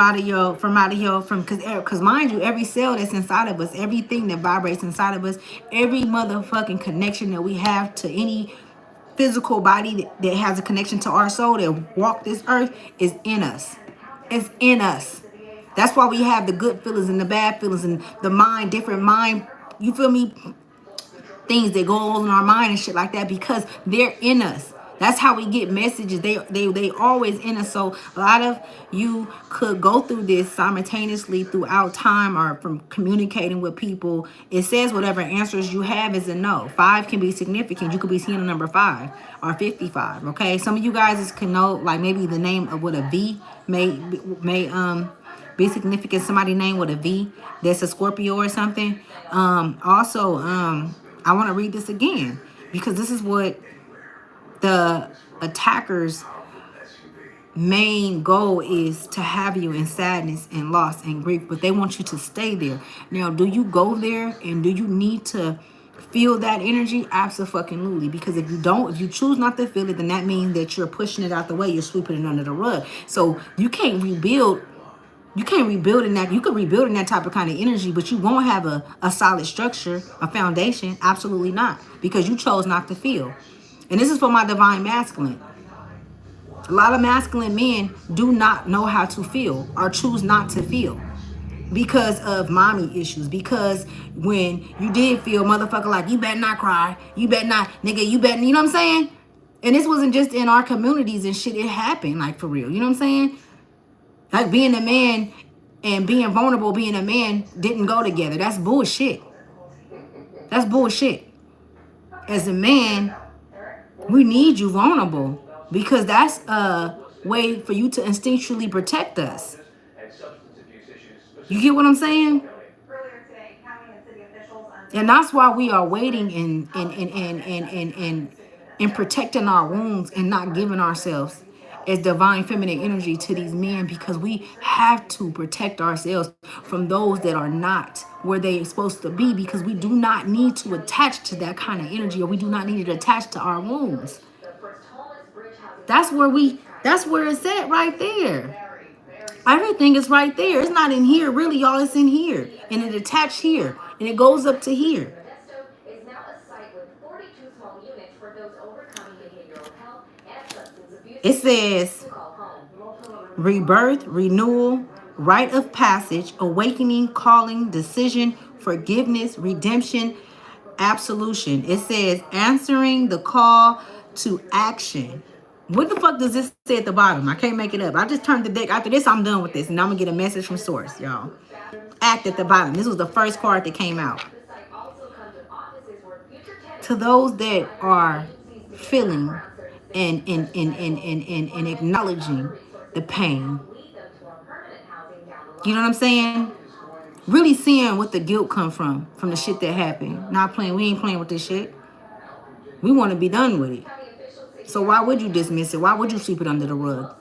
mind you, every cell that's inside of us, everything that vibrates inside of us, every motherfucking connection that we have to any physical body that has a connection to our soul that walk this earth is in us. It's in us. That's why we have the good feelings and the bad feelings and the mind, different mind, you feel me, things that go on in our mind and shit like that, because they're in us. That's how we get messages. They always in us. So a lot of you could go through this simultaneously throughout time or from communicating with people. It says whatever answers you have is a no. 5 can be significant. You could be seeing a number 5 or 55. Okay. Some of you guys can know like maybe the name of what a V may be significant. Somebody name with a V that's a Scorpio or something. Also, I want to read this again because this is what the attacker's main goal is, to have you in sadness and loss and grief, but they want you to stay there. Now, do you go there and do you need to feel that energy? Absolutely. Because if you choose not to feel it, then that means that you're pushing it out the way, you're sweeping it under the rug. So you can't rebuild. You can't rebuild in that. You could rebuild in that type of kind of energy, but you won't have a solid structure, a foundation. Absolutely not. Because you chose not to feel. And this is for my divine masculine. A lot of masculine men do not know how to feel or choose not to feel because of mommy issues. Because when you did feel, motherfucker, like, you better not cry. You better not, nigga, you better, you know what I'm saying? And this wasn't just in our communities and shit. It happened, like, for real. You know what I'm saying? Like, being a man and being vulnerable, being a man didn't go together. That's bullshit. That's bullshit. As a man, we need you vulnerable because that's a way for you to instinctually protect us. You get what I'm saying? And that's why we are waiting and protecting our wounds and not giving ourselves as divine feminine energy to these men, because we have to protect ourselves from those that are not where they're supposed to be, because we do not need to attach to that kind of energy, or we do not need to attach to our wounds. That's where it's at right there. Everything is right there. It's not in here, really, y'all. It's in here. And it attached here. And it goes up to here. It says rebirth, renewal, rite of passage, awakening, calling, decision, forgiveness, redemption, absolution. It says answering the call to action. What the fuck does this say at the bottom? I can't make it up. I just turned the deck. After this, I'm done with this, and I'm gonna get a message from source, y'all. Act at the bottom. This was the first card that came out. To those that are feeling and acknowledging the pain, you know what I'm saying? Really seeing what the guilt come from the shit that happened. Not playing. We ain't playing with this shit. We want to be done with it. So why would you dismiss it? Why would you sweep it under the rug?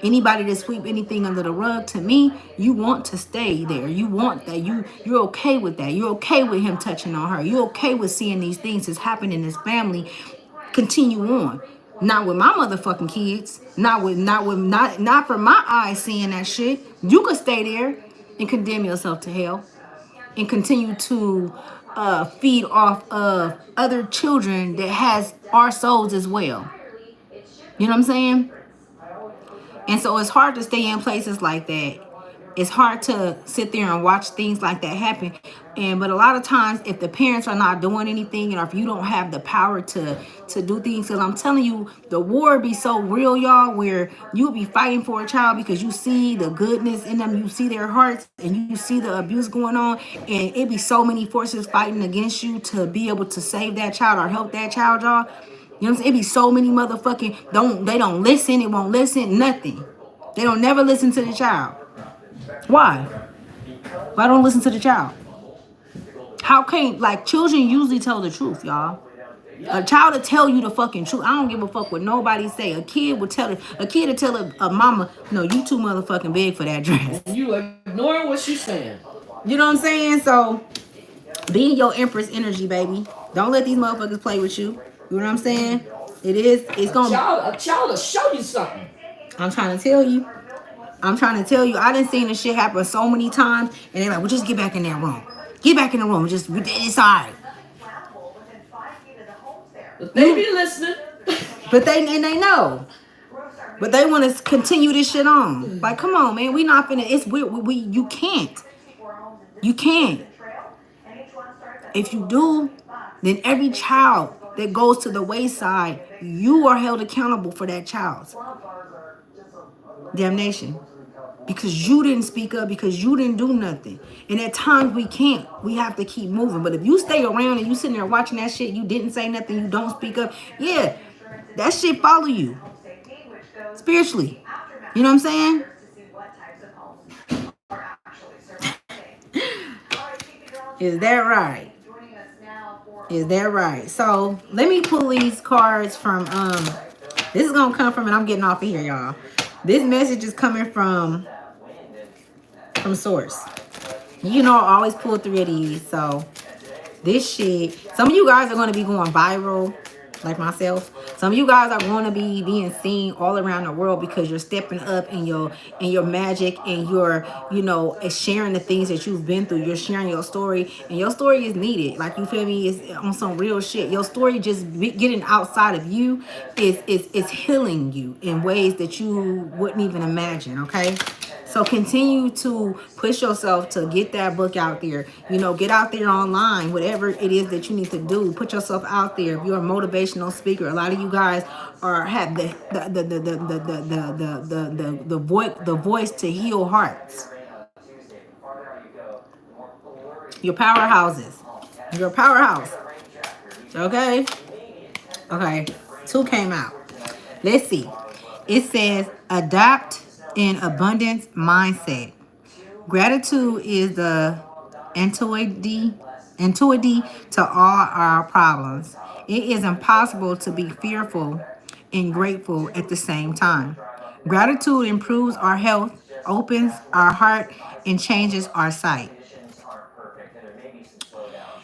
Anybody that sweep anything under the rug, to me, you want to stay there. You want that. You're okay with that. You're okay with him touching on her. You're okay with seeing these things that's happening in his family continue on. Not with my motherfucking kids. Not from my eyes seeing that shit. You could stay there and condemn yourself to hell and continue to feed off of other children that has our souls as well. You know what I'm saying? And so it's hard to stay in places like that. It's hard to sit there and watch things like that happen. But a lot of times if the parents are not doing anything, and if you don't have the power to do things, because I'm telling you, the war be so real, y'all, where you'll be fighting for a child because you see the goodness in them, you see their hearts, and you see the abuse going on, and it be so many forces fighting against you to be able to save that child or help that child, y'all. You know what I'm saying? It be so many motherfucking they don't listen, it won't listen, nothing. They don't never listen to the child. Why? Why don't listen to the child? How can like children usually tell the truth, y'all? A child will tell you the fucking truth. I don't give a fuck what nobody say. A kid will tell a mama, no, you too motherfucking big for that dress. And you ignoring what she's saying. You know what I'm saying? So be in your empress energy, baby. Don't let these motherfuckers play with you. You know what I'm saying? It's gonna A child will show you something. I'm trying to tell you. I'm trying to tell you. I done seen this shit happen so many times, and they're like, well, just get back in that room. Get back in the room. It's all right. But they be listening. But they know. But they want to continue this shit on. Like, come on, man. We not finna. It's weird. You can't. You can't. If you do, then every child that goes to the wayside, you are held accountable for that child's damnation. Because you didn't speak up, because you didn't do nothing. And at times we can't. We have to keep moving. But if you stay around and you sitting there watching that shit, you didn't say nothing, you don't speak up, yeah, that shit follow you spiritually. You know what I'm saying? Is that right? Is that right? So let me pull these cards from this is gonna come from, and I'm getting off of here, y'all. This message is coming from source. You know, I always pull 3 of these. So this shit, some of you guys are going to be going viral, like myself. Some of you guys are going to be being seen all around the world because you're stepping up in your magic, and you're, you know, sharing the things that you've been through. You're sharing your story, and your story is needed. Like, you feel me? It's on some real shit. Your story getting outside of you is healing you in ways that you wouldn't even imagine. Okay. So continue to push yourself to get that book out there. You know, get out there online, whatever it is that you need to do. Put yourself out there. If you're a motivational speaker, a lot of you guys have the voice to heal hearts. Your powerhouses. You're a powerhouse. Okay. Okay. 2 came out. Let's see. It says adapt an abundance mindset. Gratitude is the antidote to all our problems. It is impossible to be fearful and grateful at the same time. Gratitude improves our health, opens our heart, and changes our sight.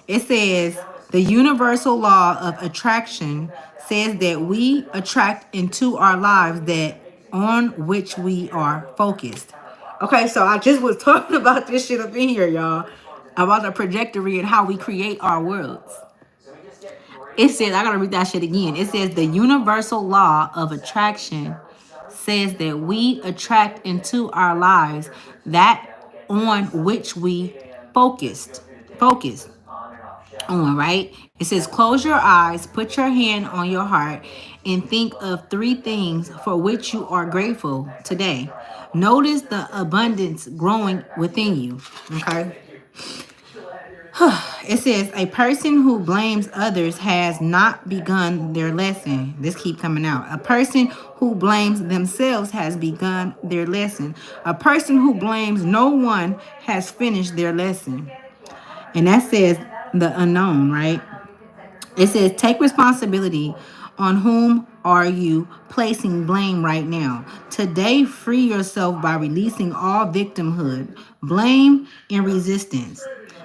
It says the universal law of attraction says that we attract into our lives that on which we are focused. Okay, so I just was talking about this shit up in here, y'all, about the trajectory and how we create our worlds. It says, I gotta read that shit again. It says the universal law of attraction says that we attract into our lives that on which we focused. Focus on, right? It says, close your eyes, put your hand on your heart, and think of three things for which you are grateful today. Notice the abundance growing within you. Okay. It says a person who blames others has not begun their lesson. This keep coming out. A person who blames themselves has begun their lesson. A person who blames no one has finished their lesson. And that says the unknown, right? It says, take responsibility. On whom are you placing blame right now? Today, free yourself by releasing all victimhood, blame, and resistance.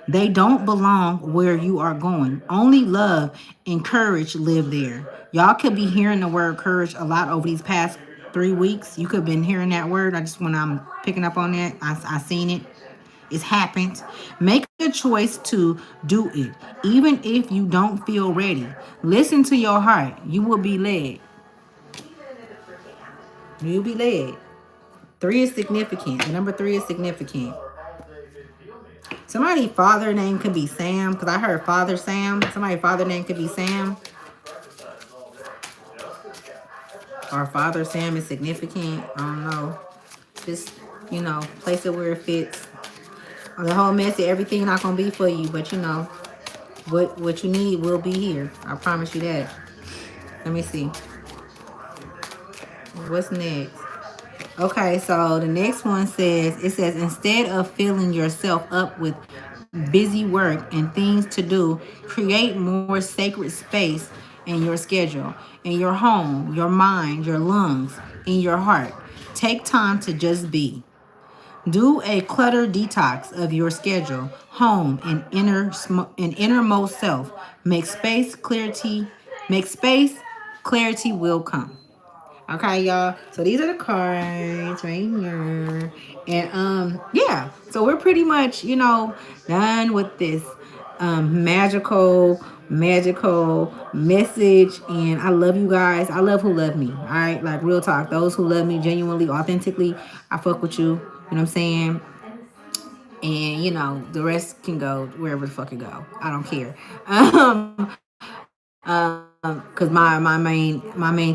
They don't belong where you are going. Only love and courage live there. Y'all could be hearing the word courage a lot over these past 3 weeks. You could have been hearing that word. I just, when I'm picking up on that, I seen it. It's happened. Make a choice to do it, even if you don't feel ready. Listen to your heart. You will be led. You'll be led. Three is significant. The number three is significant. Somebody's father name could be Sam, because I heard Father Sam. Somebody's father name could be Sam. Or Father Sam is significant. I don't know. Just, place it where it fits. The whole message, everything not gonna be for you, but what you need will be here. I promise you that. Let me see. What's next? Okay, so the next one says, instead of filling yourself up with busy work and things to do, create more sacred space in your schedule, in your home, your mind, your lungs, in your heart. Take time to just be. Do a clutter detox of your schedule, home, and innermost self. Make space, clarity. Make space, clarity will come. Okay, y'all. So these are the cards right here. And yeah. So we're pretty much, done with this magical message. And I love you guys. I love who love me. All right. Like real talk. Those who love me genuinely, authentically, I fuck with you. You know what I'm saying? And the rest can go wherever the fuck it go. I don't care. Because my main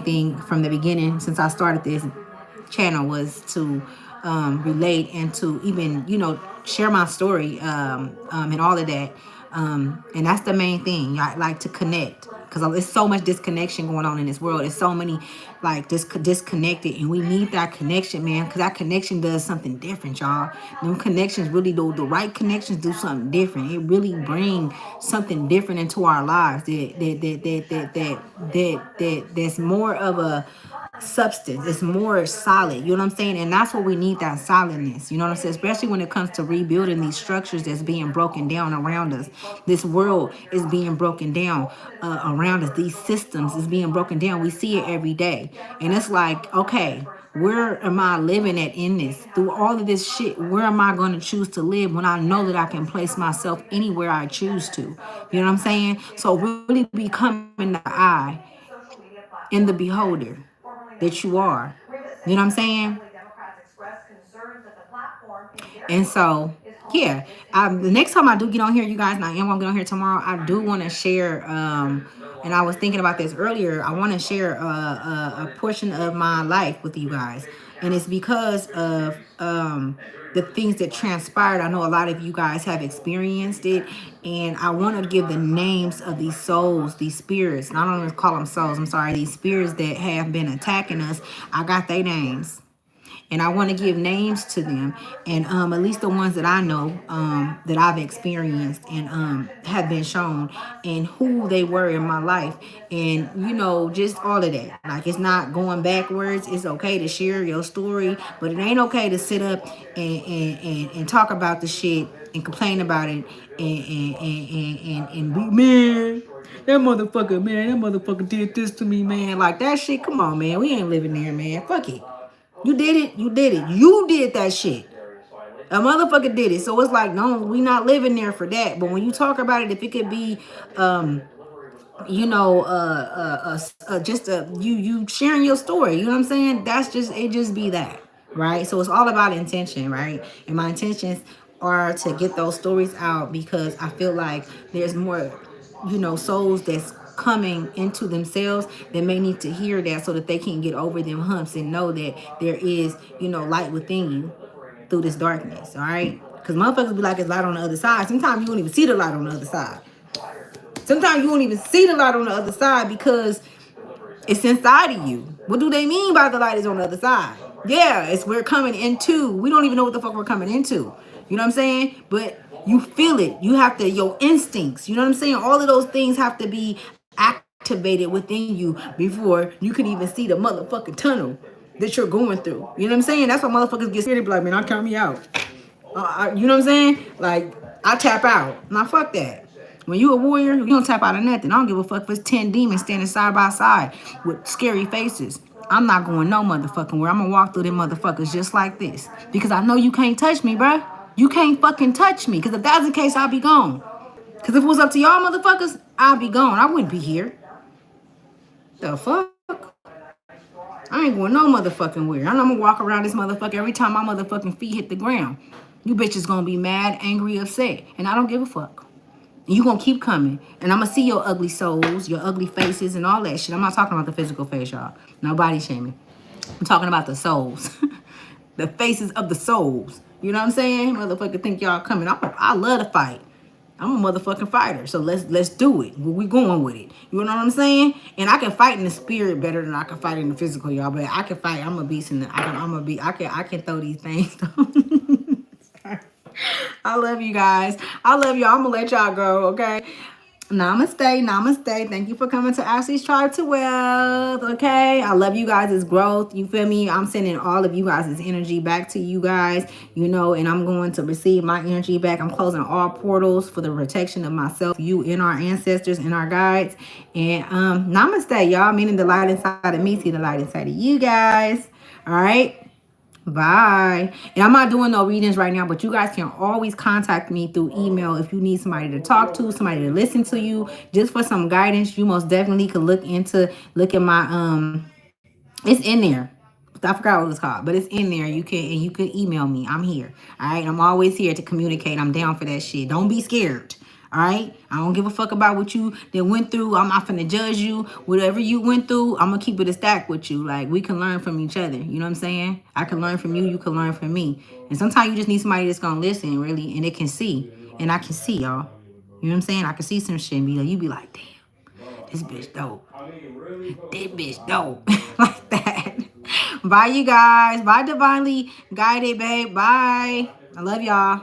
thing from the beginning, since I started this channel, was to relate and to even share my story, and all of that, and that's the main thing. I like to connect because there's so much disconnection going on in this world. There's so many like disconnected, and we need that connection, man, because that connection does something different, y'all. Them connections really do. The right connections do something different. It really bring something different into our lives that's more of a substance. It's more solid. You know what I'm saying? And that's what we need, that solidness. You know what I'm saying? Especially when it comes to rebuilding these structures that's being broken down around us. This world is being broken down around us. These systems is being broken down. We see it every day. And it's like, okay, where am I living at in this? Through all of this shit, where am I going to choose to live when I know that I can place myself anywhere I choose to? You know what I'm saying? So really becoming the eye and the beholder that you are. You know what I'm saying? And so, yeah, the next time I do get on here, you guys, and I am going to get on here tomorrow, I do want to share, and I was thinking about this earlier, I want to share a portion of my life with you guys. And it's because of the things that transpired. I know a lot of you guys have experienced it. And I want to give the names of these souls, these spirits. And I don't even call them souls. I'm sorry. These spirits that have been attacking us. I got their names. And I want to give names to them, and at least the ones that I know, that I've experienced and have been shown, and who they were in my life, and just all of that. Like, it's not going backwards. It's okay to share your story, but it ain't okay to sit up and talk about the shit and complain about it and be man. That motherfucker did this to me, man. Like that shit. Come on, man. We ain't living there, man. Fuck it. You did it. You did it. You did that shit. A motherfucker did it. So it's like, no, we not living there for that. But when you talk about it, if it could be just you sharing your story. You know what I'm saying? That's just it. Just be that, right? So it's all about intention, right? And my intentions are to get those stories out because I feel like there's more, souls that's coming into themselves that may need to hear that so that they can get over them humps and know that there is, light within you through this darkness. All right. Because motherfuckers be like, it's light on the other side. Sometimes you don't even see the light on the other side. Sometimes you won't even see the light on the other side because it's inside of you. What do they mean by the light is on the other side? Yeah, it's we're coming into. We don't even know what the fuck we're coming into. You know what I'm saying? But you feel it. You have to, your instincts. You know what I'm saying? All of those things have to be activated within you before you can even see the motherfucking tunnel that you're going through. You know what I'm saying? That's why motherfuckers get scared. They be like, man, I'll count me out. You know what I'm saying? Like, I tap out. Now, fuck that. When you a warrior, you don't tap out of nothing. I don't give a fuck if it's 10 demons standing side by side with scary faces. I'm not going no motherfucking where. I'm gonna walk through them motherfuckers just like this. Because I know you can't touch me, bruh. You can't fucking touch me. Because if that was the case, I'll be gone. Because if it was up to y'all motherfuckers, I'll be gone. I wouldn't be here. The fuck? I ain't going no motherfucking where. I'm gonna walk around this motherfucker every time my motherfucking feet hit the ground. You bitches gonna be mad, angry, upset. And I don't give a fuck. And you gonna keep coming. And I'm gonna see your ugly souls, your ugly faces, and all that shit. I'm not talking about the physical face, y'all. No body shaming. I'm talking about the souls. The faces of the souls. You know what I'm saying? Motherfucker think y'all coming. I love to fight. I'm a motherfucking fighter. So let's do it. Where we going with it? You know what I'm saying? And I can fight in the spirit better than I can fight in the physical, y'all. But I can fight. I'm a beast in the I'm a beast. I can throw these things. I love you guys. I love y'all. I'm gonna let y'all go, okay? Namaste, namaste. Thank you for coming to Ashley's Tribe to Wealth. Okay, I love you guys' growth. You feel me? I'm sending all of you guys' energy back to you guys, and I'm going to receive my energy back. I'm closing all portals for the protection of myself, you, and our ancestors and our guides. And namaste, y'all. Meaning the light inside of me, see the light inside of you guys. All right. Bye. And I'm not doing no readings right now, but you guys can always contact me through email if you need somebody to talk to, somebody to listen to you, just for some guidance. You most definitely could look at my it's in there. I forgot what it's called, but it's in there. You can email me. I'm here. All right. I'm always here to communicate. I'm down for that shit. Don't be scared. All right. I don't give a fuck about what you that went through. I'm not finna judge you. Whatever you went through, I'm gonna keep it a stack with you. Like, we can learn from each other. You know what I'm saying? I can learn from you. You can learn from me. And sometimes you just need somebody that's gonna listen, really, and it can see. And I can see, y'all. You know what I'm saying? I can see some shit and be like, you be like, damn, this bitch dope. This bitch dope. Like that. Bye, you guys. Bye, divinely guided, babe. Bye. I love y'all.